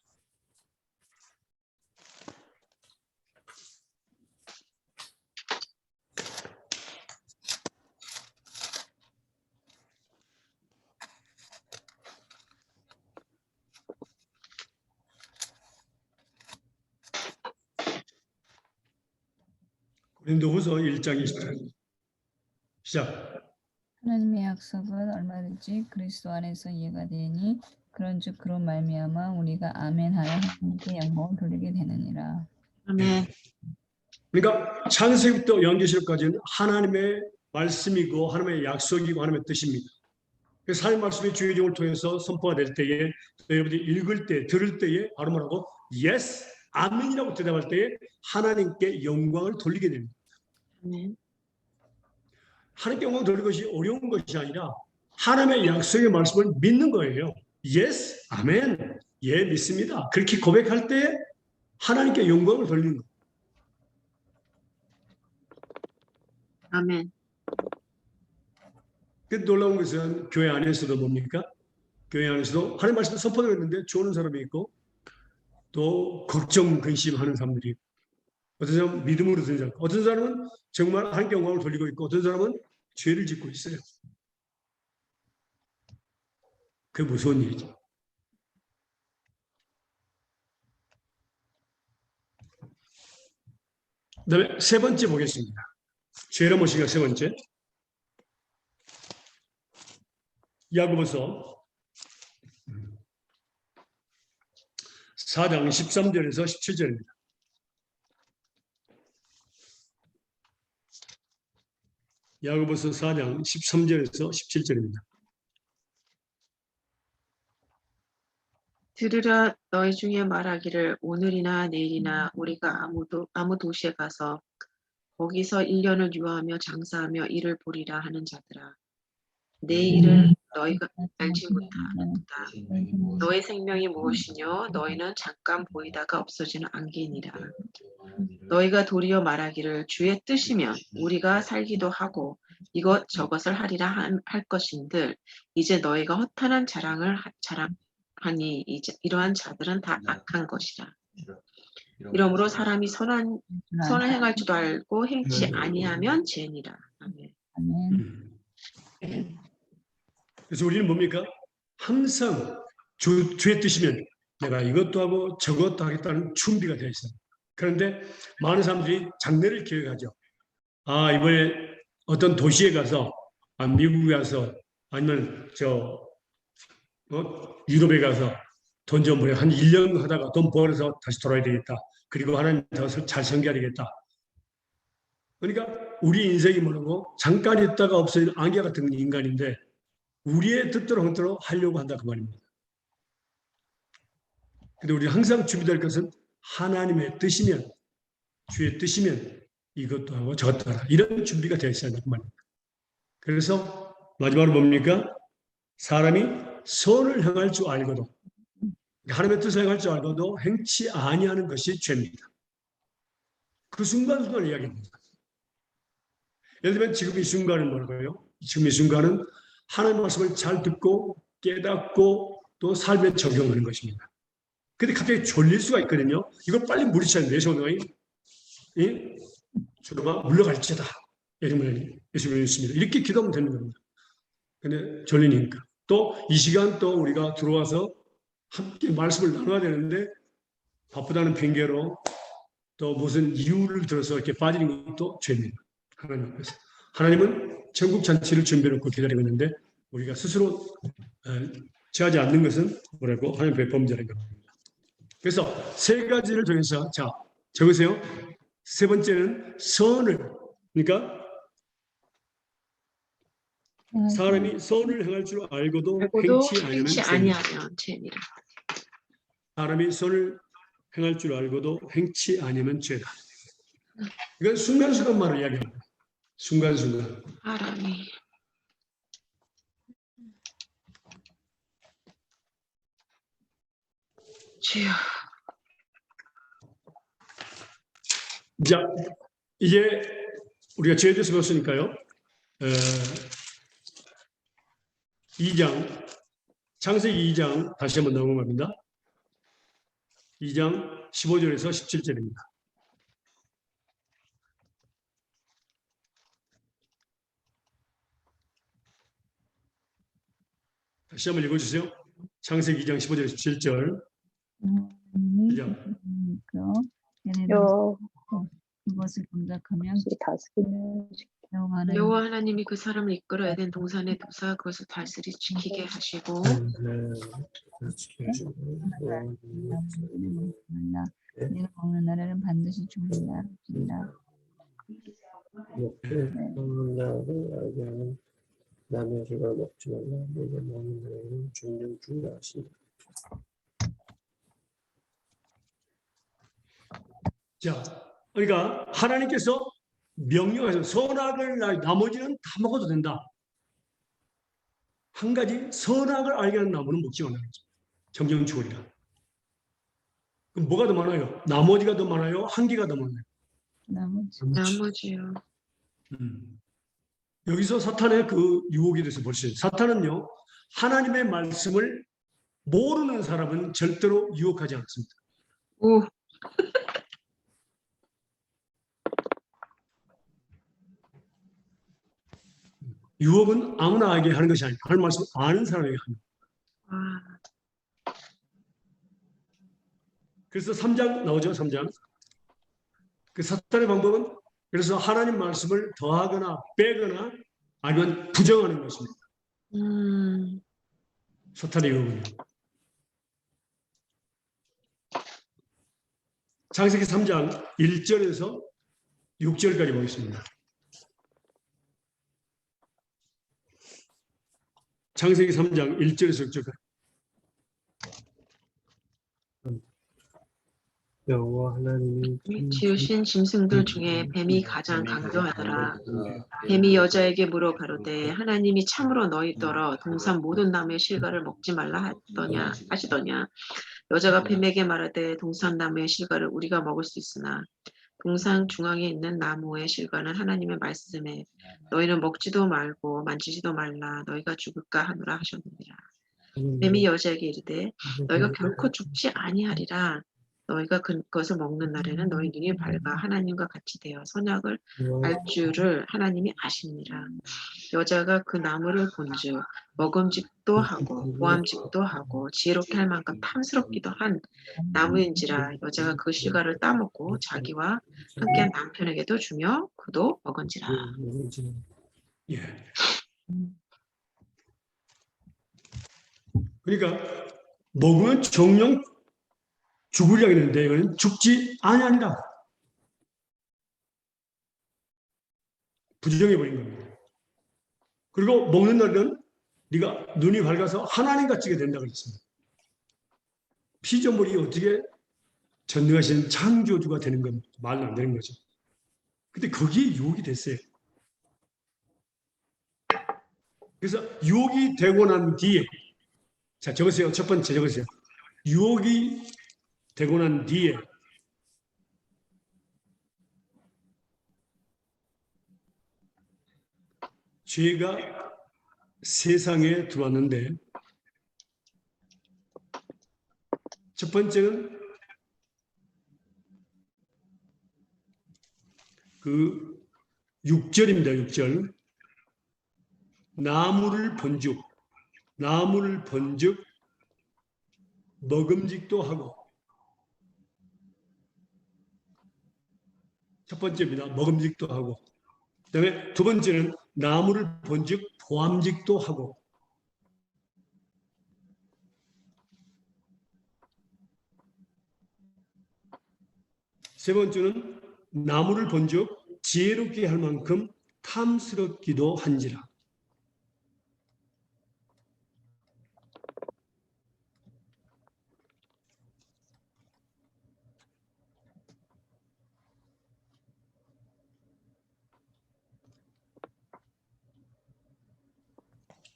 Speaker 1: 고린도후서 1장 20절 시작.
Speaker 3: 하나님의 약속은 얼마든지 그리스도 안에서 이해가 되니 그런즉 그로 말미암아 우리가 아멘하여 하나님께 영광을 돌리게 되느니라.
Speaker 2: 아멘.
Speaker 1: 그러니까 창세기부터 연계시록까지는 하나님의 말씀이고 하나님의 약속이고 하나님의 뜻입니다. 그래서 하나님의 말씀이 주의 종을 통해서 선포가 될 때에 여러분들이 읽을 때 들을 때에 바로 뭐라고? Yes, 아멘이라고 대답할 때에 하나님께 영광을 돌리게 됩니다.
Speaker 2: 아멘.
Speaker 1: 하나님께 영광을 돌리는 것이 어려운 것이 아니라 하나님의 약속의 말씀을 믿는 거예요. Yes, 아멘. 예, 믿습니다. 그렇게 고백할 때 하나님께 영광을 돌리는 거예요.
Speaker 2: 아멘.
Speaker 1: 그 놀라운 것은 교회 안에서도 뭡니까? 교회 안에서도 하나님 말씀을 선포되고 있는데 좋은 사람이 있고 또 걱정, 근심하는 사람들이 있고 어떤 사람은 믿음으로 드는 사람, 어떤 사람은 정말 하나님께 영광을 돌리고 있고 어떤 사람은 죄를 짓고 있어요. 그게 무서운 일이죠. 그다음에 세 번째 보겠습니다. 죄로 모시기가 세 번째. 야고보서 4장 13절에서 17절입니다. 야고보서 4장 13절에서 17절입니다.
Speaker 2: 들으라 너희 중에 말하기를 오늘이나 내일이나 우리가 아무 도시에 가서 거기서 1년을 유하며 장사하며 일을 보리라 하는 자들아 내 일을 너희가 알지 못하는도다. 너희 생명이 무엇이뇨 너희는 잠깐 보이다가 없어지는 안개니라. 너희가 도리어 말하기를 주의 뜻이면 우리가 살기도 하고 이것 저것을 하리라 할 것인들 이제 너희가 허탄한 자랑하니 이제 이러한 자들은 다 악한 것이라. 이러므로 사람이 선을 행할 줄도 알고 행치 아니하면 죄니라. 아멘.
Speaker 3: 아멘.
Speaker 1: 그래서 우리는 뭡니까? 항상 주의 뜻이면 내가 이것도 하고 저것도 하겠다는 준비가 되어 있어요. 그런데 많은 사람들이 장래를 계획하죠. 아, 이번에 어떤 도시에 가서, 미국에 가서, 아니면 유럽에 가서 돈 좀 벌어 한 1년 하다가 돈 벌어서 다시 돌아야 되겠다. 그리고 하나님 더 잘 섬겨야 되겠다. 그러니까 우리 인생이 뭐라고? 잠깐 있다가 없어지는 안개 같은 인간인데 우리의 뜻대로 헌대로 하려고 한다 그 말입니다. 근데 우리 항상 준비될 것은 하나님의 뜻이면, 주의 뜻이면 이것도 하고 저것도 하라. 이런 준비가 되어 있어야 된단 말입니다. 그래서 마지막으로 뭡니까? 사람이 선을 행할 줄 알고도, 하나님의 뜻을 행할 줄 알고도 행치 아니하는 것이 죄입니다. 그 순간순간 이야기입니다. 예를 들면 지금 이 순간은 뭐라고요? 지금 이 순간은 하나님의 말씀을 잘 듣고 깨닫고 또 삶에 적용하는 것입니다. 근데 갑자기 졸릴 수가 있거든요. 이걸 빨리 물리쳐야 돼요. 주로가 물러갈지어다. 예수님을 믿습니다. 이렇게 기도하면 되는 겁니다. 근데 졸리니까. 또 이 시간 또 우리가 들어와서 함께 말씀을 나눠야 되는데 바쁘다는 핑계로 또 무슨 이유를 들어서 이렇게 빠지는 것도 죄입니다. 하나님 앞에서. 하나님은 천국 잔치를 준비해놓고 기다리고 있는데 우리가 스스로 취하지 않는 것은 뭐라고? 하나님 앞에 범죄라는 겁니다. 그래서 세 가지를 정해서 자 적으세요. 세 번째는 선을, 그러니까 사람이 선을 행할 줄 알고도 행치 아니하면
Speaker 2: 행치
Speaker 1: 죄입니다.
Speaker 2: 아니하면 죄니라.
Speaker 1: 사람이 선을 행할 줄 알고도 행치 아니면 죄다. 이건 순간순간만을 이야기합니다. 순간순간.
Speaker 2: 사람이 주여.
Speaker 1: 자, 이제 우리가 죄에 대해서 배웠으니까요. 2장, 창세기 2장 다시 한번 넘어갑니다. 2장 15절에서 17절입니다. 다시 한번 읽어주세요. 창세기 2장 15절에서 17절.
Speaker 3: 그것을 공작하면
Speaker 5: 다스리는
Speaker 2: 여호와 하나님이 그 사람을 이끌어 에덴 동산에 두사 그것을 다스리 지키게 하시고
Speaker 3: 내가 먹는 날에는 반드시 죽는다.
Speaker 6: 남의 실과를 먹지 말라. 내가 먹는 날에는 죽는 줄라 하신다.
Speaker 1: 자, 그러니까 하나님께서 명령하셔서 선악을 나머지는 다 먹어도 된다. 한 가지 선악을 알게 하는 나무는 먹지 말라. 정령추월이라. 그럼 뭐가 더 많아요? 나머지가 더 많아요? 한 개가 더 많아요?
Speaker 2: 나머지요.
Speaker 1: 여기서 사탄의 그 유혹에 대해서 볼 수 있어요. 사탄은요, 하나님의 말씀을 모르는 사람은 절대로 유혹하지 않습니다.
Speaker 2: 오.
Speaker 1: 유혹은 아무나에게 하는 것이 아니고 하나님 말씀을 아는 사람에게 합니다. 그래서 3장 나오죠. 3장. 그 사탄의 방법은 그래서 하나님 말씀을 더하거나 빼거나 아니면 부정하는 것입니다. 사탄의 유혹은요. 창세기 3장 1절에서 6절까지 보겠습니다. 창세기 3장 1절에서 6절까지.
Speaker 6: 여호와 하나님이
Speaker 2: 지으신 짐승들 중에 뱀이 가장 강교하더라. 뱀이 여자에게 물어 가로되 하나님이 참으로 너희더러 동산 모든 나무의 실과를 먹지 말라 하시더냐. 여자가 뱀에게 말하되 동산 나무의 실과를 우리가 먹을 수 있으나 동산 중앙에 있는 나무의 실과는 하나님의 말씀에 너희는 먹지도 말고 만지지도 말라 너희가 죽을까 하노라 하셨느니라. 뱀이 여자에게 이르되 너희가 결코 죽지 아니하리라. 너희가 그것을 먹는 날에는 너희 눈이 밝아 하나님과 같이 되어 선악을 알 줄을 하나님이 아시니라. 여자가 그 나무를 본즉 먹음직도 하고 보암직도 하고 지혜롭게 할 만큼 탐스럽기도 한 나무인지라. 여자가 그 실과를 따먹고 자기와 함께한 남편에게도 주며 그도 먹은지라.
Speaker 1: 예. 그러니까 먹으면 정령 죽으리라 했는데 이거는 죽지 아니하니라. 부정해 버린 겁니다. 그리고 먹는 날은 네가 눈이 밝아서 하나님 같이 된다고 했습니다. 피조물이 어떻게 전능하신 창조주가 되는 건 말도 안 되는 거죠. 근데 거기에 유혹이 됐어요. 그래서 유혹이 되고 난 뒤에, 자, 적으세요. 첫 번째 적으세요. 유혹이 되고 난 뒤에 죄가 세상에 들어왔는데, 첫 번째는 그 6절입니다. 6절. 나무를 본즉 먹음직도 하고. 첫 번째입니다. 먹음직도 하고. 그다음에 두 번째는 나무를 본즉 보암직도 하고. 세 번째는 나무를 본즉 지혜롭게 할 만큼 탐스럽기도 한지라.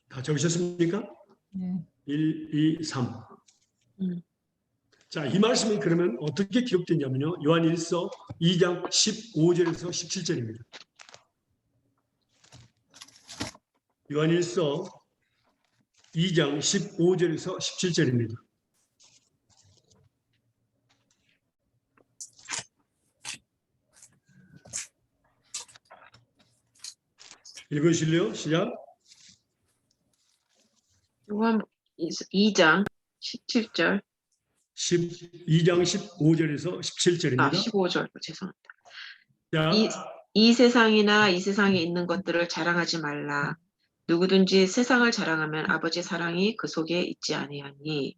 Speaker 1: 다 적으셨습니까?
Speaker 3: 네.
Speaker 1: 1, 2, 3.
Speaker 2: 음.
Speaker 1: 자, 이 말씀이 그러면 어떻게 기록됐냐면요. 요한일서 2장 15절에서 17절입니다. 요한일서 2장 15절에서 17절입니다. 읽으실래요? 시작.
Speaker 2: 요한 2장 17절.
Speaker 1: 2장 15절에서 17절입니다.
Speaker 2: 15절. 죄송합니다.
Speaker 1: 자,
Speaker 2: 이 세상이나 이 세상에 있는 것들을 자랑하지 말라. 누구든지 세상을 자랑하면 아버지 사랑이 그 속에 있지 아니하니.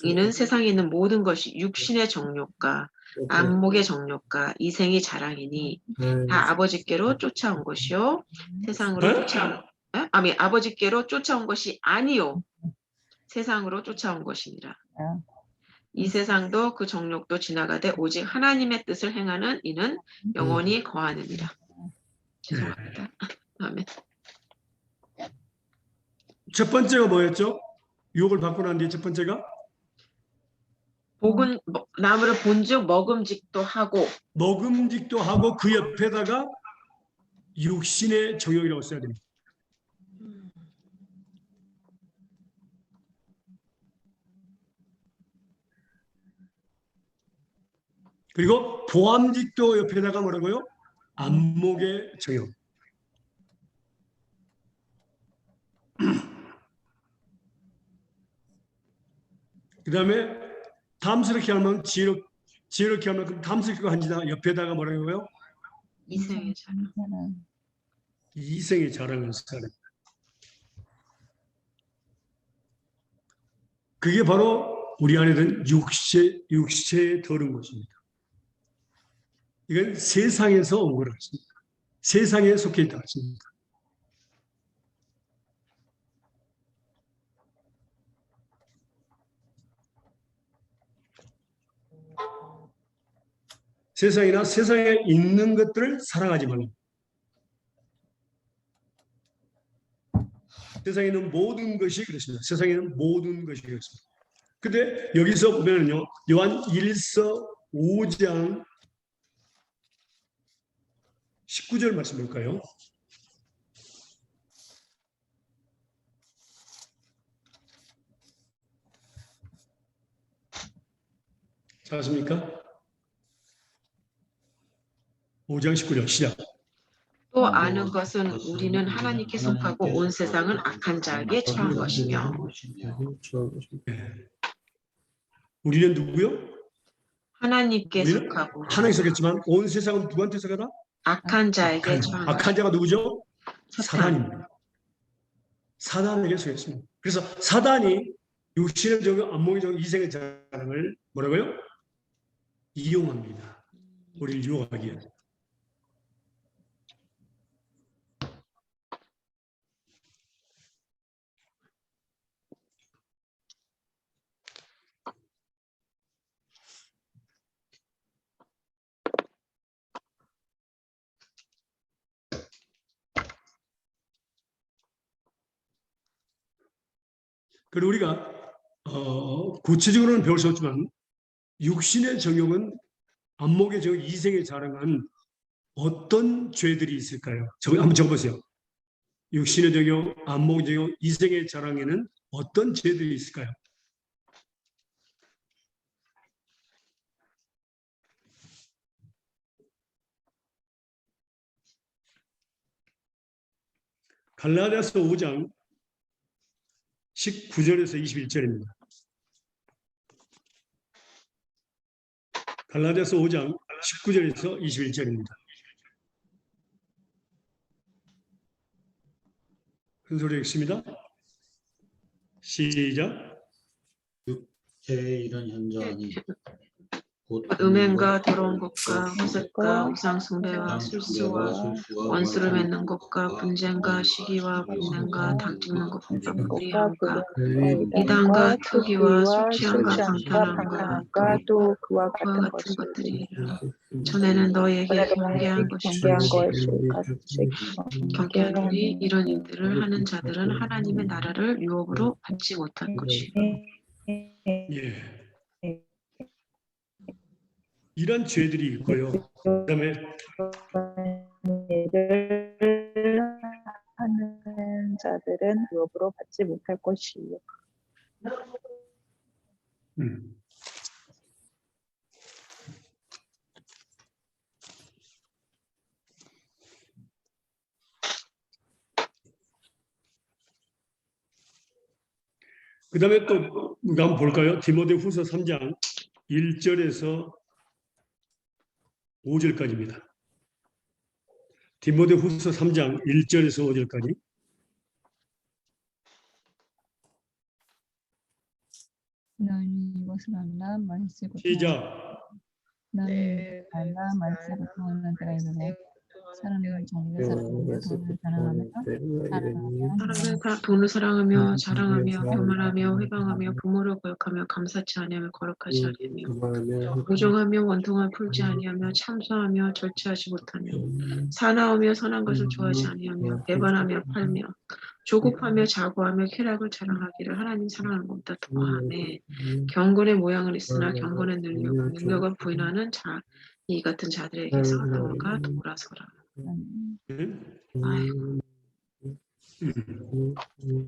Speaker 2: 이는 세상에 있는 모든 것이 육신의 정욕과 안목의 정욕과 이생의 자랑이니 다 아버지께로 쫓아온 것이요 세상으로 쫓아온 아버지께로 쫓아온 것이 아니요 세상으로 쫓아온 것이니라. 이 세상도 그 정욕도 지나가되 오직 하나님의 뜻을 행하는 이는 영원히 거하느니라. 죄송합니다. 아멘.
Speaker 1: 첫 번째가 뭐였죠? 유혹을 받고 난 뒤에 첫 번째가
Speaker 2: 복은 나무를 본즉 먹음직도 하고
Speaker 1: 먹음직도 하고 그 옆에다가 육신의 정욕이라고 써야 됩니다. 그리고 보암직도 옆에다가 뭐라고요? 안목의 정욕. 그 다음에 탐스럽게 하면 지혜롭게 하면 그 탐스럽게 한지다 옆에다가 뭐라고요?
Speaker 2: 이생의 자랑.
Speaker 1: 이생의 자랑을 사는. 그게 바로 우리 안에 든 육체에 들은 것입니다. 이건 세상에서 온 거라고 했습니다. 세상에 속해 있다고 했습니다. 세상이나 세상에 있는 것들을 사랑하지 말라. 세상에 있는 모든 것이 그렇습니다. 세상에 있는 모든 것이 그렇습니다. 근데 여기서 보면요. 요한 1서 5장 19절 말씀 볼까요? 찾았습니까? 5장 19절 시작.
Speaker 2: 또 아는 것은 우리는 하나님께 속하고 온 세상은 악한 자에게 처한 것이며.
Speaker 1: 우리는 누구요?
Speaker 2: 하나님께
Speaker 1: 우리는
Speaker 2: 속하고
Speaker 1: 하나님 속했지만 온 세상은 누구한테 속하다?
Speaker 2: 악한 자에게 처한
Speaker 1: 악한 자가 누구죠?
Speaker 2: 사탄.
Speaker 1: 사단입니다. 사단에게 속했습니다. 그래서 사단이 육신의 정욕, 안목의 정욕, 이생의 자랑을 뭐라고요? 이용합니다. 우리를 유혹하기 위해서. 그리고 우리가 구체적으로는 배울 수 없지만 육신의 정욕은 안목의 정욕, 이생의 자랑은 어떤 죄들이 있을까요? 한번 적어보세요. 육신의 정욕, 안목의 정욕, 이생의 자랑에는 어떤 죄들이 있을까요? 갈라디아서 5장 19절에서 21절입니다. 갈라디아서 5장 19절에서 21절입니다. 큰 소리 읽습니다. 시작.
Speaker 7: 육체의 이런 현저하니 곧
Speaker 2: 음행과 더러운 것과 호색과 우상숭배와 술수와 원수를 맺는 것과 분쟁과 시기와 분냄과 닥치는 것과 불의함과 이단과 투기와 술 취함과 방탕함과
Speaker 5: 또 그와
Speaker 2: 그와
Speaker 5: 같은
Speaker 2: 같은
Speaker 5: 것이
Speaker 2: 것들이라. 전에는 너희에게 경계한 것이
Speaker 5: 경계한
Speaker 2: 좋지.
Speaker 5: 것이 같이
Speaker 2: 경계하노니 이런 일들을 하는 자들은 하나님의 나라를 유업으로 받지 못할 것이요.
Speaker 1: 예. 이런 죄들이 있고요. 그다음에
Speaker 5: 일을 하는 자들은 유업으로 받지 못할 것이요.
Speaker 1: 음. 그다음에 또 우리가 한번 볼까요? 디모데후서 3장 1절에서 5절까지입니다. 디모데후서 3장 1절에서 5절까지.
Speaker 3: 너희는 이것을 알라 말세 고통하는
Speaker 1: 시작.
Speaker 3: 너희는
Speaker 4: 네,
Speaker 3: 알라 말세 고통하는 때가 이르네 사람은 자기가 사랑하며 돈을 사랑하며
Speaker 2: 사람은 다 돈을 사랑하며 자랑하며 교만하며 회방하며 부모를 거역하며 감사치 아니하며 거룩하지 아니하며 부정하며 원통함 풀지 아니하며 참소하며 절제하지 못하며 사나우며 선한 것을 좋아하지 아니하며 배반하며 팔며 조급하며 자고하며 쾌락을 자랑하기를 하나님 사랑하는 것보다 더하네. 경건의 모양은 있으나 경건의 능력을 부인하는 자 이 같은 자들에게서 너가 돌아서라. 아이고.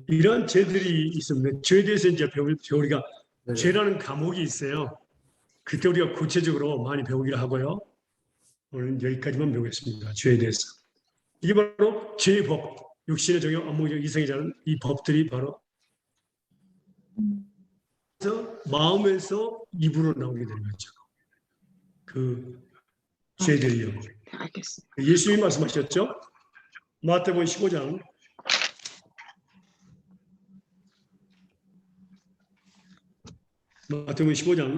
Speaker 1: 이런 죄들이 있습니다. 죄에 대해서 이제 우리가 죄라는 과목이 있어요. 그때 우리가 구체적으로 많이 배우기로 하고요. 오늘 여기까지만 배우겠습니다. 죄에 대해서. 이게 바로 죄의 법, 육신의 정욕, 안목의 정욕, 이성의 자는 이 법들이 바로 마음에서 입으로 나오게 되는 거죠. 그 죄들이요.
Speaker 2: 알겠습니다.
Speaker 1: 예수님이 말씀하셨죠? 마태복음 15장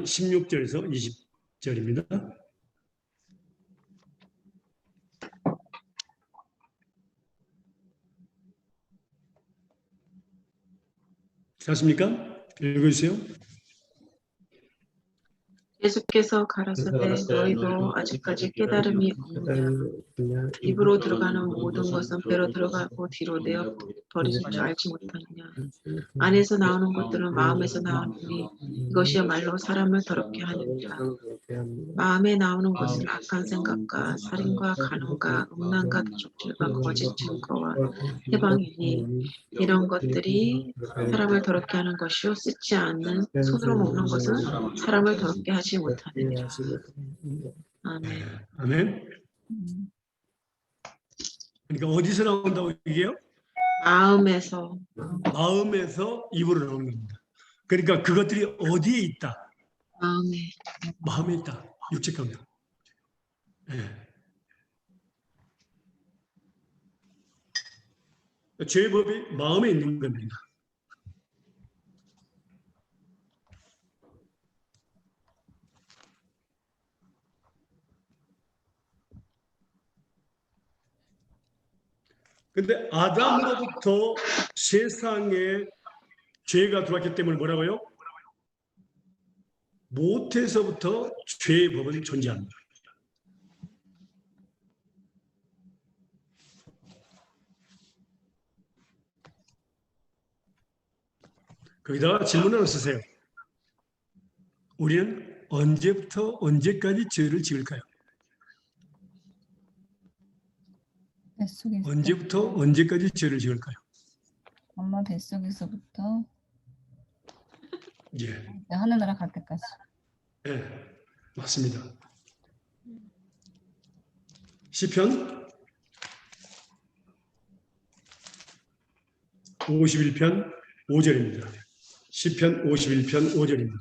Speaker 1: 16절에서 20절입니다. 잤습니까? 읽어주세요.
Speaker 2: 예수께서 가라사대 너희도 아직까지 깨달음이 없느냐. 입으로 들어가는 모든 것은 배로 들어가고 뒤로 내어 버리는 줄 알지 못하느냐. 안에서 나오는 것들은 마음에서 나오느니 이것이야말로 사람을 더럽게 하느니라. 마음에 나오는 것은 악한 생각과 살인과 간음과 음란과 도적질과 거짓 증거와 해방이니 이런 것들이 사람을 더럽게 하는 것이요 씻지 않는 손으로 먹는 것은 사람을 더럽게 하지 못하느니라. 아멘.
Speaker 1: 아멘. 그러니까 어디서 나온다고 얘기해요?
Speaker 2: 마음에서
Speaker 1: 마음에서 입으로 나오는 겁니다. 그러니까 그것들이 어디에 있다?
Speaker 2: 마음에
Speaker 1: 마음에 있다. 육체 감정. 예. 죄의 법이 마음에 있는 겁니다. 근데 아담으로부터 세상에 죄가 들어왔기 때문에 뭐라고요? 모태에서부터 죄의 법은 존재합니다. 거기다가 질문을 쓰세요. 우리는 언제부터 언제까지 죄를 지을까요?
Speaker 3: 뱃속에서
Speaker 1: 언제부터 언제까지 죄를 지을까요?
Speaker 3: 엄마 뱃속에서부터
Speaker 1: 예,
Speaker 3: 하늘나라 갈 때까지.
Speaker 1: 예, 맞습니다. 시편 51편 5절입니다. 시편 51편 5절입니다.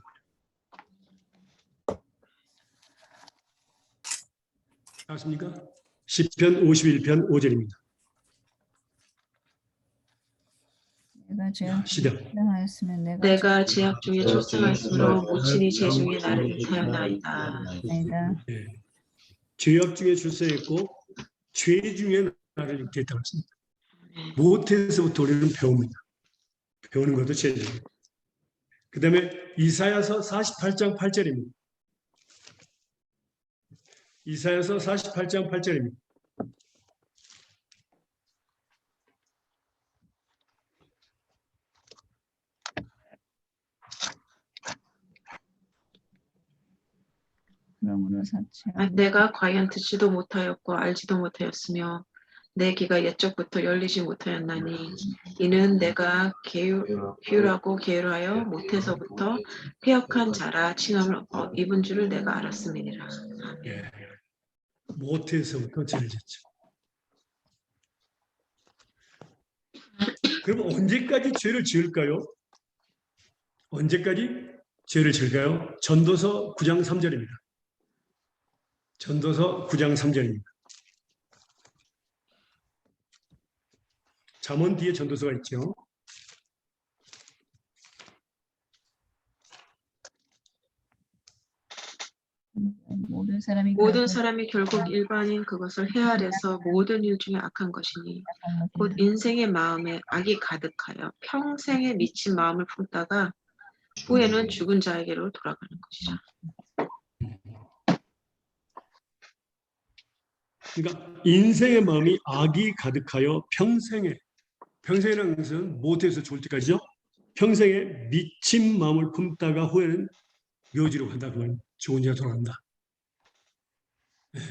Speaker 1: 맞습니까? 시편 51편 5절입니다.
Speaker 3: 내가 죄악
Speaker 1: 시작.
Speaker 3: 출생하였으면
Speaker 2: 내가 제약 중에 출생하였으므로 모친이 제 중에 나를 잉태하였나이다.
Speaker 3: 아니다.
Speaker 1: 예. 죄악 중에 출생했고 죄 중에 나를 잉태했다고 했습니다. 모태에서부터 우리는 배웁니다. 배우는 것도 죄죠. 그 다음에 이사야서 48장 8절입니다. 이사야서 48장 8절입니다.
Speaker 3: 그러므로 사체.
Speaker 2: 내가 과연 듣지도 못하였고 알지도 못하였으며 내 귀가 옛적부터 열리지 못하였나니 이는 내가 기울하고 게으르하여 모태서부터 패역한 자라 칭함을 입은 줄을 내가 알았음이니라.
Speaker 1: 예. 모태에서부터 죄를 짓죠. 그럼 언제까지 죄를 지을까요? 언제까지 죄를 지을까요? 전도서 9장 3절입니다. 전도서 9장 3절입니다. 잠언 뒤에 전도서가 있죠.
Speaker 3: 모든 사람이
Speaker 2: 사람이 결국 일반인 그것을 헤아려서 모든 일 중에 악한 것이니 곧 인생의 마음에 악이 가득하여 평생에 미친 마음을 품다가 후에는 죽은 자에게로 돌아가는 것이라.
Speaker 1: 그러니까 인생의 마음이 악이 가득하여 평생이라는 것은 모태에서 죽을 때까지죠. 평생에 미친 마음을 품다가 후에는 묘지로 간다. 그러면 죽은 자가 돌아간다. 네.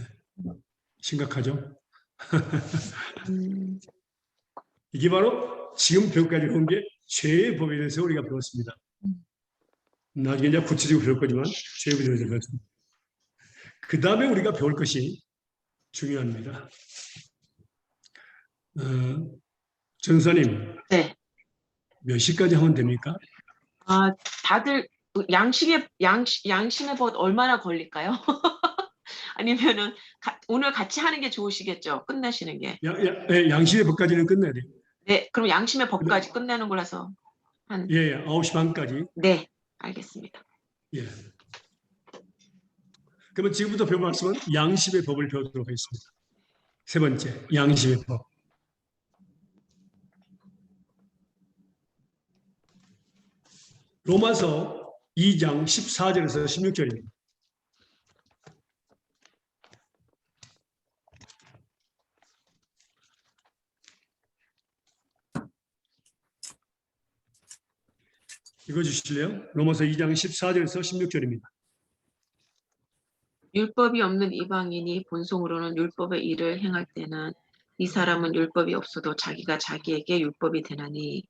Speaker 1: 심각하죠. 이게 바로 지금 배우까지 온 게 죄의 법에 대해서 우리가 배웠습니다. 나중에 이제 구체적으로 배울 거지만 죄의 법에 대해서 배웠습니다. 그 다음에 우리가 배울 것이 중요합니다. 전사님,
Speaker 2: 네.
Speaker 1: 몇 시까지 하면 됩니까?
Speaker 2: 다들 양심의 법 얼마나 걸릴까요? 아니면은 오늘 같이 하는 게 좋으시겠죠? 끝내시는 게.
Speaker 1: 양심의 법까지는 끝내야 돼요.
Speaker 2: 네, 그럼 양심의 법까지 끝내는 거라서 한.
Speaker 1: 예, 9시 반까지.
Speaker 2: 네, 알겠습니다.
Speaker 1: 예. 그러면 지금부터 배울 말씀은 양심의 법을 배우도록 하겠습니다. 세 번째, 양심의 법. 로마서 2장 14절에서 16절입니다. 읽어주실래요? 로마서 2장 14절에서 16절입니다.
Speaker 2: 율법이 없는 이방인이 본성으로는 율법의 일을 행할 때는 이 사람은 율법이 없어도 자기가 자기에게 율법이 되나니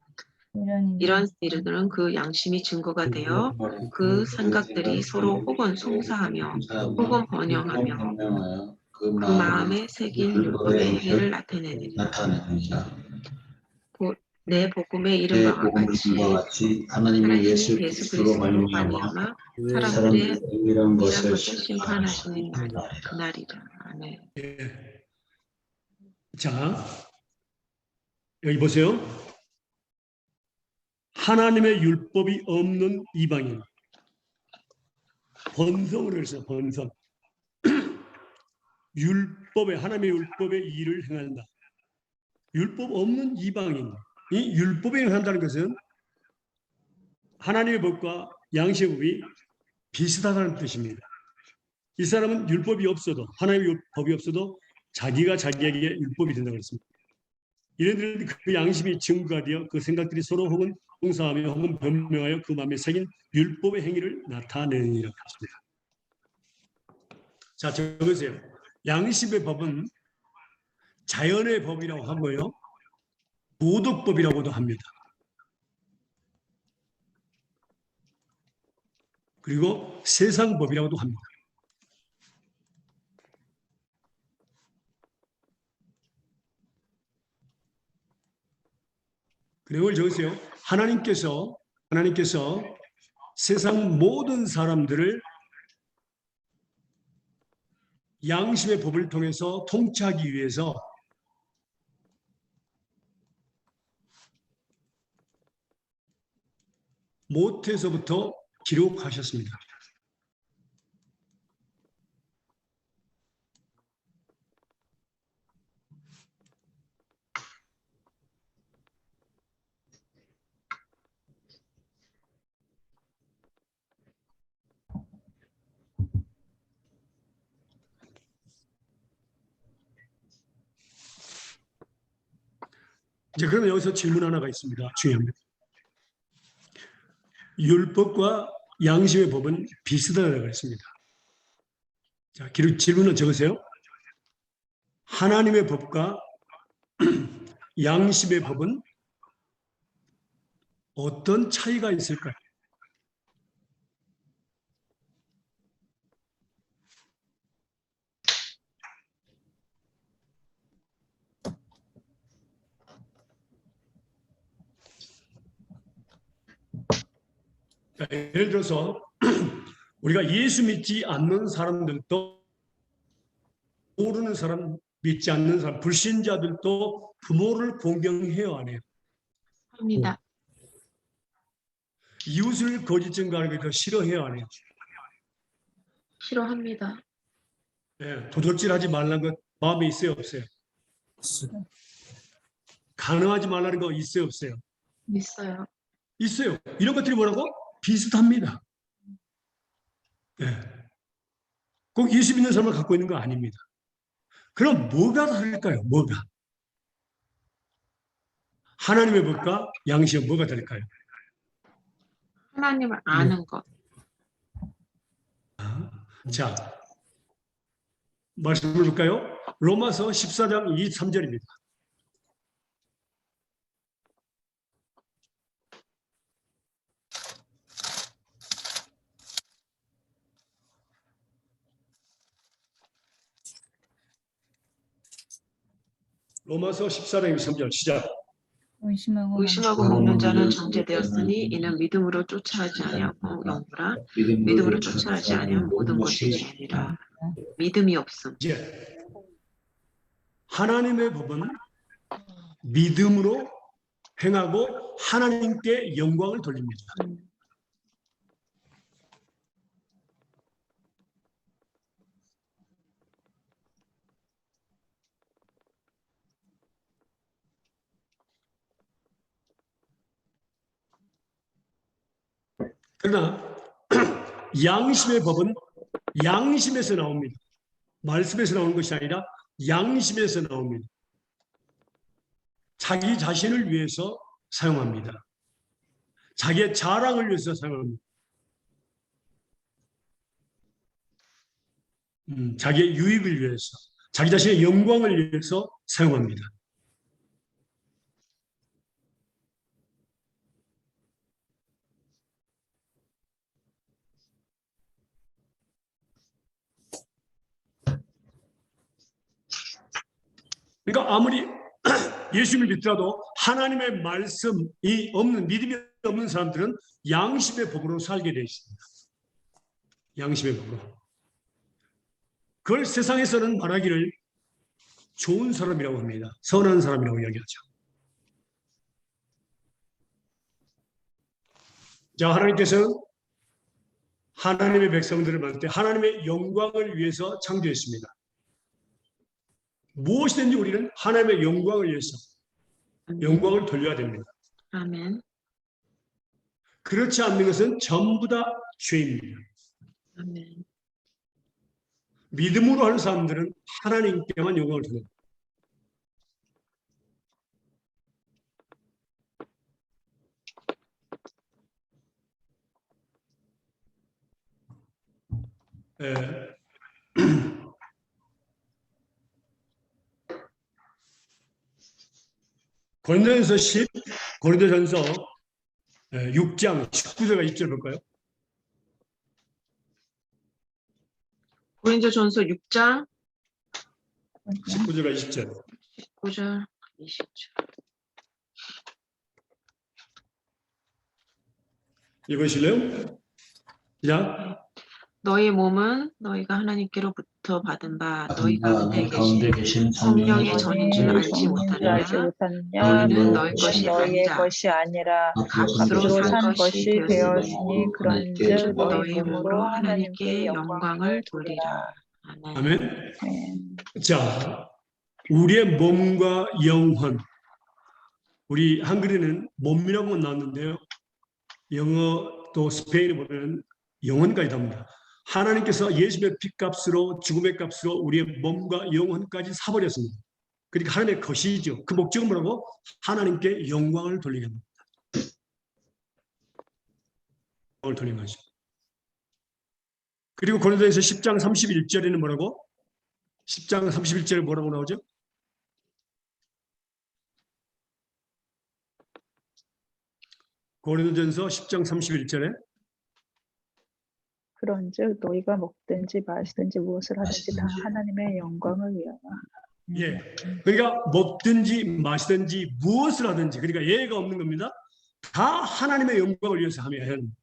Speaker 2: 이런 일들은 그 양심이 증거가 되어 그 생각들이 서로 혹은 송사하며 혹은 번영하며 그 마음에 새긴 율법의 행위를 나타내느니라. 내 복음의 이름과 같이 하나님의 예수 그리스도로 말미암아 사람들의 이런 것을 심판하시는 그날이라. 아멘.
Speaker 1: 예. 자, 여기 보세요. 하나님의 율법이 없는 이방인. 번성으로 해서 번성. 하나님의 율법의 일을 행한다. 율법 없는 이방인. 이 율법에 행한다는 것은 하나님의 법과 양심의 법이 비슷하다는 뜻입니다. 이 사람은 율법이 없어도, 하나님의 법이 없어도 자기가 자기에게 율법이 된다고 했습니다. 이래들은 그 양심이 증거가 되어 그 생각들이 서로 혹은 동사하며 혹은 변명하여 그 마음에 새긴 율법의 행위를 나타내느니라 했습니다. 자, 적으세요. 양심의 법은 자연의 법이라고 하고요. 도덕법이라고도 합니다. 그리고 세상법이라고도 합니다. 그리고 적으세요. 하나님께서 세상 모든 사람들을 양심의 법을 통해서 통치하기 위해서 모태에서부터 기록하셨습니다. 이제 그러면 여기서 질문 하나가 있습니다. 중요합니다. 율법과 양심의 법은 비슷하다고 했습니다. 자, 질문은 적으세요. 하나님의 법과 양심의 법은 어떤 차이가 있을까요? 자, 예를 들어서 우리가 예수 믿지 않는 사람들도 모르는 사람, 믿지 않는 사람, 불신자들도 부모를 공경해야 하네요.
Speaker 2: 합니다.
Speaker 1: 이웃을 거짓 증거하는 걸 싫어해야 하네요.
Speaker 2: 싫어합니다.
Speaker 1: 예, 도둑질하지 말라는 것 마음에 있어요, 없어요? 간음하지 말라는 거 있어요, 없어요?
Speaker 2: 있어요.
Speaker 1: 있어요. 이런 것들이 뭐라고? 비슷합니다. 예. 꼭 예수 믿는 사람을 갖고 있는 거 아닙니다. 그럼 뭐가 다를까요? 뭐가? 하나님의 법과 양심은 뭐가 다를까요?
Speaker 2: 하나님을 아는 것.
Speaker 1: 자, 말씀을 볼까요? 로마서 14장 23절입니다. 로마서 14장 23절 시작.
Speaker 2: 의심하고 먹는 자는 정죄되었으니 이는 믿음으로 쫓아하지 아니하고 영구라. 믿음으로 쫓아하지 아니하면 모든 것이 죄니라. 믿음이 없음.
Speaker 1: 이제 하나님의 법은 믿음으로 행하고 하나님께 영광을 돌립니다. 그러나 양심의 법은 양심에서 나옵니다. 말씀에서 나오는 것이 아니라 양심에서 나옵니다. 자기 자신을 위해서 사용합니다. 자기의 자랑을 위해서 사용합니다. 자기의 유익을 위해서, 자기 자신의 영광을 위해서 사용합니다. 그러니까 아무리 예수님을 믿더라도 하나님의 말씀이 없는, 믿음이 없는 사람들은 양심의 법으로 살게 되어 있습니다. 양심의 법으로. 그걸 세상에서는 말하기를 좋은 사람이라고 합니다. 선한 사람이라고 이야기하죠. 자, 하나님께서는 하나님의 백성들을 만들 때 하나님의 영광을 위해서 창조했습니다. 무엇이든지 우리는 하나님의 영광을 위해서 영광을 돌려야 됩니다.
Speaker 2: 아멘.
Speaker 1: 그렇지 않는 것은 전부 다 죄입니다.
Speaker 2: 아멘.
Speaker 1: 믿음으로 하는 사람들은 하나님께만 영광을 돌립니다. 에, 고린도전서 10, 고린도전서 6장 19절과 20절 볼까요?
Speaker 2: 고린도전서 6장
Speaker 1: 19절과 20절.
Speaker 2: 19절 20절.
Speaker 1: 읽으실래요? 시작.
Speaker 2: 너희 몸은 너희가 하나님께로부터 받은 바 너희 가운데
Speaker 7: 가운데 계신
Speaker 2: 성령의
Speaker 7: 성령의
Speaker 2: 전인 줄 알지
Speaker 5: 성인 줄 알지
Speaker 2: 못하느냐
Speaker 5: 못하느냐
Speaker 2: 너희는
Speaker 7: 너희
Speaker 2: 너희 것이
Speaker 5: 너희의
Speaker 2: 아니라
Speaker 5: 것이 아니라
Speaker 2: 값으로
Speaker 5: 산 것이
Speaker 2: 되었으니
Speaker 5: 되었으니 그런즉 너희
Speaker 2: 너희
Speaker 5: 몸으로
Speaker 2: 몸으로
Speaker 5: 하나님께
Speaker 2: 하나님께
Speaker 5: 영광을
Speaker 2: 영광을
Speaker 5: 돌리라.
Speaker 2: 돌리라. 아멘.
Speaker 1: 아멘.
Speaker 5: 아멘.
Speaker 1: 자, 우리의 몸과 영혼. 우리 한글에는 몸이라고 나왔는데요. 영어 또 스페인에 보면 영혼까지 답니다. 하나님께서 예수의 피값으로 죽음의 값으로 우리의 몸과 영혼까지 사버렸습니다. 그러니까 하나님의 것이죠. 그 목적은 뭐라고? 하나님께 영광을 돌리게 합니다. 영광을 돌린 거죠. 그리고 고린도전서 10장 31절에는 뭐라고? 10장 31절에 뭐라고 나오죠? 고린도전서 10장 31절에
Speaker 5: 그런즉 너희가 먹든지 마시든지 무엇을 하든지 다 하나님의 영광을 위하여.
Speaker 1: 예. 그러니까 먹든지 마시든지 무엇을 하든지 그러니까 예외가 없는 겁니다. 다 하나님의 영광을 위해서 하면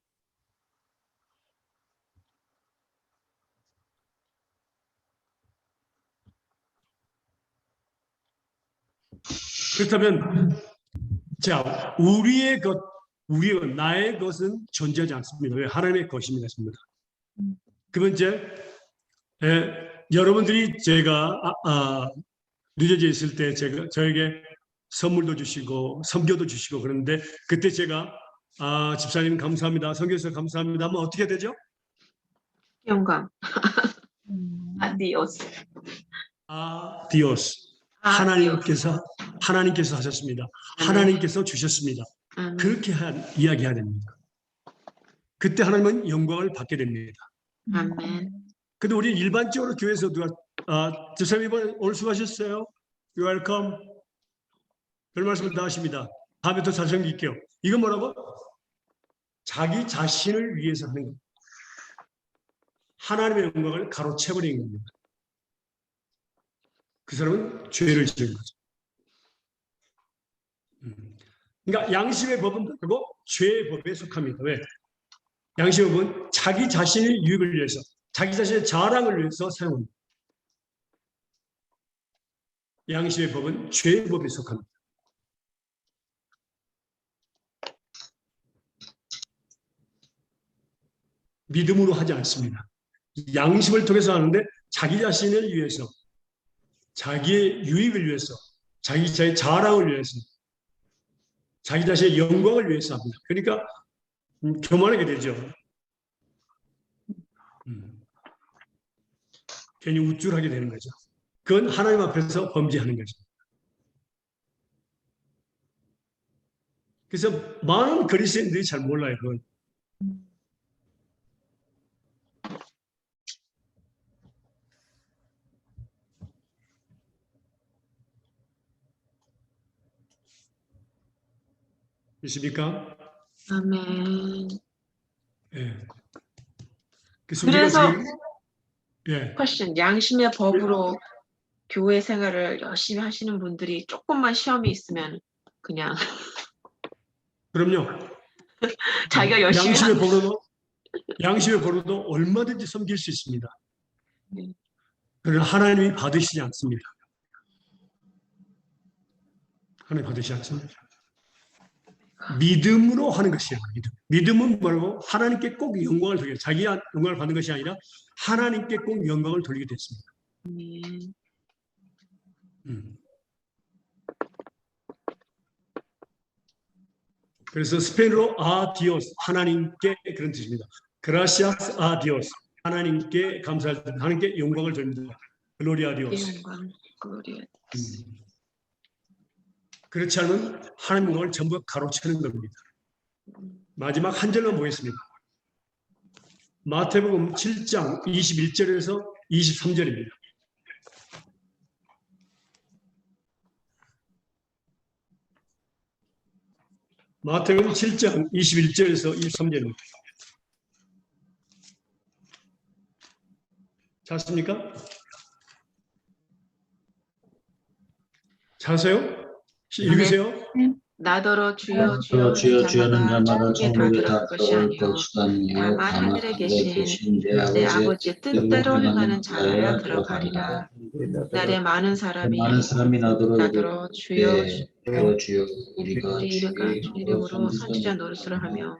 Speaker 1: 그렇다면 자 우리의 나의 것은 존재하지 않습니다. 왜? 하나님의 것입니다. 그 번째 여러분들이 제가 늦어져 있을 때 저에게 선물도 주시고 섬겨도 주시고 그런데 그때 제가 집사님 감사합니다. 선교사 감사합니다 하면 어떻게 되죠?
Speaker 2: 영광. 아디오스.
Speaker 1: 디오스. 하나님께서 하셨습니다. 하나님께서 주셨습니다. 그렇게 이야기해야 됩니다. 그때 하나님은 영광을 받게 됩니다.
Speaker 2: 아멘.
Speaker 1: 근데 우리 일반적으로 교회에서 누가 집사님 이번 오늘 수고하셨어요. You're welcome. 별 말씀을 다 하십니다. 다음에 더 잘 섬길게요. 이건 뭐라고? 자기 자신을 위해서 하는 겁니다. 하나님의 영광을 가로채버리는 겁니다. 그 사람은 죄를 지은 거죠. 그러니까 양심의 법은 뭐고 죄의 법에 속합니다. 왜? 양심의 법은 자기 자신의 유익을 위해서, 자기 자신의 자랑을 위해서 사용합니다. 양심의 법은 죄의 법에 속합니다. 믿음으로 하지 않습니다. 양심을 통해서 하는데 자기 자신을 위해서, 자기의 유익을 위해서, 자기 자신의 자랑을 위해서, 자기 자신의 영광을 위해서 합니다. 그러니까 교만하게 되죠. 괜히 우쭐하게 되는 거죠. 그건 하나님 앞에서 범죄하는 거죠. 그래서 많은 그리스도인들이 잘 몰라요. 그건. 있습니까?
Speaker 2: 아멘.
Speaker 1: 예. 그래서
Speaker 2: 그래서
Speaker 1: 예.
Speaker 2: 퀘스천 양심의 법으로 교회 생활을 열심히 하시는 분들이 조금만 시험이 있으면 그냥
Speaker 1: 그럼요.
Speaker 2: 자기가 열심히
Speaker 1: 양심의 법으로도 얼마든지 섬길 수 있습니다.
Speaker 2: 네.
Speaker 1: 그러나 하나님이 받으시지 않습니다. 하나님 받으시지 않습니다. 믿음으로 하는 것이에요. 믿음은 뭐라고? 하나님께 꼭 영광을 돌리게, 자기 영광을 받는 것이 아니라 하나님께 꼭 영광을 돌리게 됐습니다. 그래서 스페인어로 아디오스, 하나님께 그런 뜻입니다. 그라시아스 아디오스, 하나님께 감사할 때 하나님께 영광을 돌립니다. 글로리아 디오스.
Speaker 2: 영광, 글로리아.
Speaker 1: 그렇지 않으면 하나님 영광을 전부 가로채는 겁니다. 마지막 한 절만 보겠습니다. 마태복음 7장 21절에서 23절입니다. 마태복음 7장 21절에서 23절입니다. 찾습니까? 찾으세요? 읽으세요.
Speaker 2: 나더러 주여
Speaker 7: 또 주여 주여는
Speaker 2: 자마다
Speaker 7: 자마다
Speaker 2: 천국에 다
Speaker 7: 천국에
Speaker 2: 들어갈
Speaker 7: 다
Speaker 2: 것이
Speaker 7: 들어갈
Speaker 2: 아니요
Speaker 7: 것이 아니요
Speaker 2: 다만
Speaker 7: 다만
Speaker 2: 하늘에 계신
Speaker 7: 내
Speaker 2: 내
Speaker 7: 아버지의
Speaker 2: 아버지의 뜻대로 행하는 자라야 들어가리라. 날에 많은 사람이 나더러 주여
Speaker 7: 주여 우리가
Speaker 2: 우리
Speaker 7: 주의
Speaker 2: 이름으로 선지자 노릇을 하며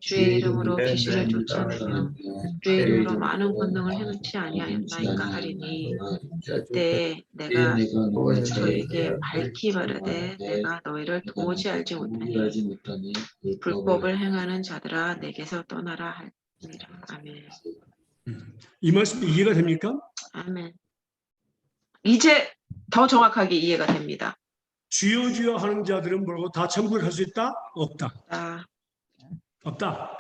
Speaker 2: 주의 이름으로 귀신을 쫓아내며 주의 이름으로 많은 권능을 행치 아니하였나이까 하리니 그때 내가 저에게 밝히 말하되 내가 너희를 도무지 알지 못하니 불법을 행하는 자들아 내게서 떠나라 하니라. 아멘.
Speaker 1: 이 말씀이 이해가 됩니까?
Speaker 2: 아멘. 이제 더 정확하게 이해가 됩니다.
Speaker 1: 주여 주여 하는 자들은 뭐라고 다 천국에 갈 수 있다? 없다.
Speaker 2: 아,
Speaker 1: 없다.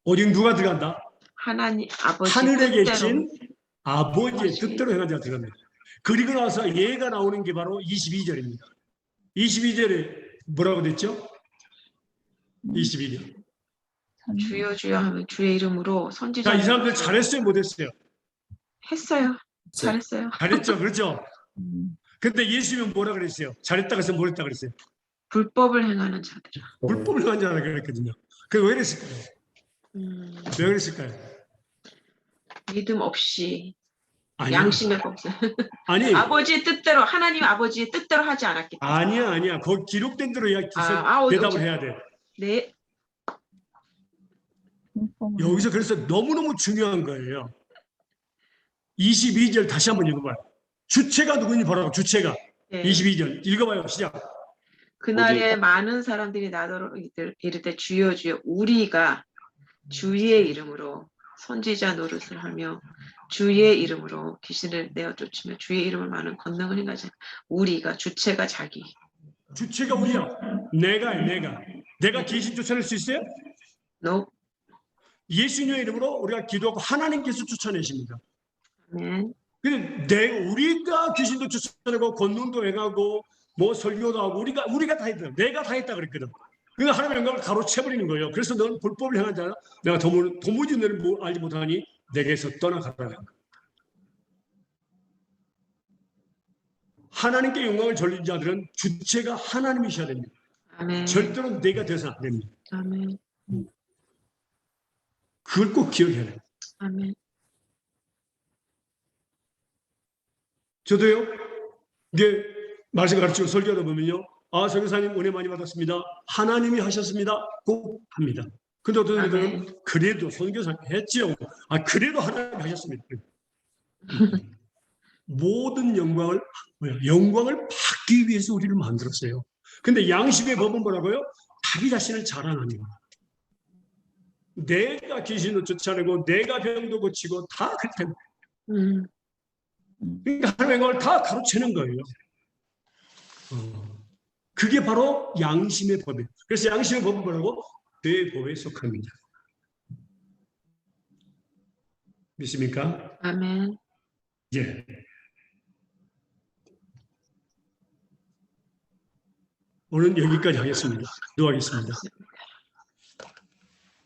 Speaker 1: 오직 누가 들어간다?
Speaker 2: 하나님 아버지
Speaker 1: 하늘에
Speaker 2: 뜻대로
Speaker 1: 계신 아버지의 뜻대로 행한 자가 들어갑니다. 그리고 나서 예가 나오는 게 바로 22절입니다. 22절에 뭐라고 됐죠? 22절.
Speaker 2: 주여 주여 하면 주의 이름으로 선지자
Speaker 1: 자, 이 사람들 잘했어요? 못했어요?
Speaker 2: 했어요. 잘했어요.
Speaker 1: 잘했죠? 그렇죠? 근데 예수님은 뭐라 그랬어요? 잘했다 그래서 뭘 했다 그랬어요?
Speaker 2: 불법을 행하는 자들.
Speaker 1: 불법을 행한 자라 그랬거든요. 그게 왜 그랬을까요? 왜 그랬을까요?
Speaker 2: 믿음 없이
Speaker 1: 아니야.
Speaker 2: 양심의 법칙.
Speaker 1: 아니,
Speaker 2: 아버지의 뜻대로 하나님 아버지의 뜻대로 하지 않았기 때문에.
Speaker 1: 아니야. 거기 기록된 대로
Speaker 2: 어디-
Speaker 1: 대답을 해야 돼.
Speaker 2: 네.
Speaker 1: 여기서 그래서 너무너무 중요한 거예요. 22절 다시 한번 읽어봐요. 주체가 누구인지 보라고, 주체가.
Speaker 2: 네.
Speaker 1: 22절 읽어봐요. 시작.
Speaker 2: 그날에 많은 사람들이 나더러 이르되 주여 주여 우리가 주의 이름으로 선지자 노릇을 하며 주의 이름으로 귀신을 내어 쫓으며 주의 이름을 많은 권능을 행하지. 우리가 주체가 자기.
Speaker 1: 주체가 우리야. 내가 귀신 쫓아낼 수 있어요?
Speaker 2: No.
Speaker 1: 예수님의 이름으로 우리가 기도하고 하나님께서 쫓아내십니다.
Speaker 2: 아멘.
Speaker 1: 근데 우리가 귀신도 쫓아내고 권능도 행하고 뭐 설교도 하고 우리가 다 했다. 내가 다 했다 그랬거든. 그러니까 하나님의 영광을 가로채버리는 거예요. 그래서 너는 불법을 행한 자라. 내가 도무지 너를 알지 못하니 내게서 떠나가라. 하나님께 영광을 돌린 자들은 주체가 하나님이셔야 됩니다.
Speaker 2: 아멘.
Speaker 1: 절대로 내가 돼서는 안 됩니다.
Speaker 2: 아멘.
Speaker 1: 그걸 꼭 기억해야 돼요.
Speaker 2: 아멘.
Speaker 1: 저도요. 이게 말씀 가르치고 설교하다 보면요. 아, 선교사님 은혜 많이 받았습니다. 하나님이 하셨습니다. 꼭 합니다. 근데 어떤 분들은 그래도 선교사 했죠. 아, 그래도 하나님이 하셨습니다. 모든 영광을 받기 위해서 우리를 만들었어요. 근데 양심의 법은 뭐라고요? 자기 자신을 자랑하는 거예요. 내가 귀신을 쫓아내고 내가 병도 고치고 다 그럴 텐데. 그러니까 하나님의 영광을 다 가로채는 거예요. 그게 바로 양심의 법이에요. 그래서 양심의 법은 뭐라고? 죄의 법에 속합니다. 믿습니까?
Speaker 2: 아멘.
Speaker 1: 예. 오늘 여기까지 하겠습니다. 기도하겠습니다.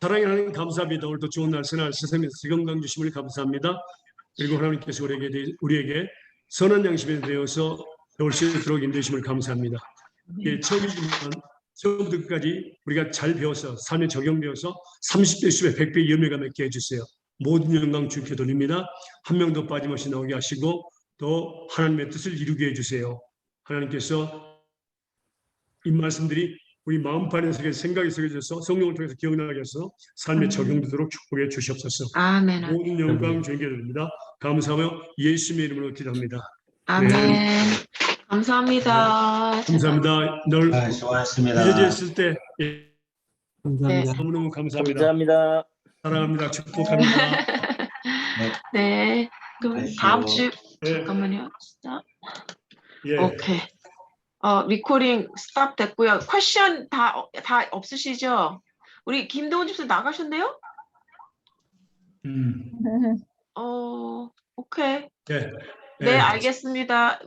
Speaker 1: 사랑의 하나님 감사합니다. 오늘도 좋은 날 새날 세상에서 건강 주심을 감사합니다. 그리고 하나님께서 우리에게 선한 양심에 대해서 올 수 있도록 인도하심을 감사합니다. 예, 처음이지만 처음부터 끝까지 우리가 잘 배워서 삶에 적용되어서 30배, 10배, 100배 열매가 맺게 해주세요. 모든 영광 주께 돌립니다. 한 명도 빠짐없이 나오게 하시고 또 하나님의 뜻을 이루게 해주세요. 하나님께서 이 말씀들이 우리 마음판에 생각에 새겨져서 성령을 통해서 기억나게 해서 삶에 적용되도록 축복해 주시옵소서.
Speaker 2: 아멘.
Speaker 1: 모든 영광 주께 드립니다. 감사하며 예수님의 이름으로 기도합니다.
Speaker 2: 아멘. 감사합니다.
Speaker 1: 감사합니다. 늘
Speaker 7: 수고하셨습니다.
Speaker 1: 늦어져 있을 때 예,
Speaker 6: 감사합니다.
Speaker 1: 너무너무 감사합니다.
Speaker 6: 감사합니다.
Speaker 1: 사랑합니다. 축복합니다.
Speaker 2: 네. 그럼
Speaker 7: 아시오.
Speaker 2: 다음 주
Speaker 1: 예,
Speaker 2: 잠깐만요. 스탑.
Speaker 1: 예.
Speaker 2: 오케이. 리코딩 스탑 됐고요. 퀘션 다 없으시죠? 우리 김동훈 집사 나가셨네요?
Speaker 1: 음.
Speaker 2: 오케이.
Speaker 1: 네.
Speaker 2: 네, 알겠습니다.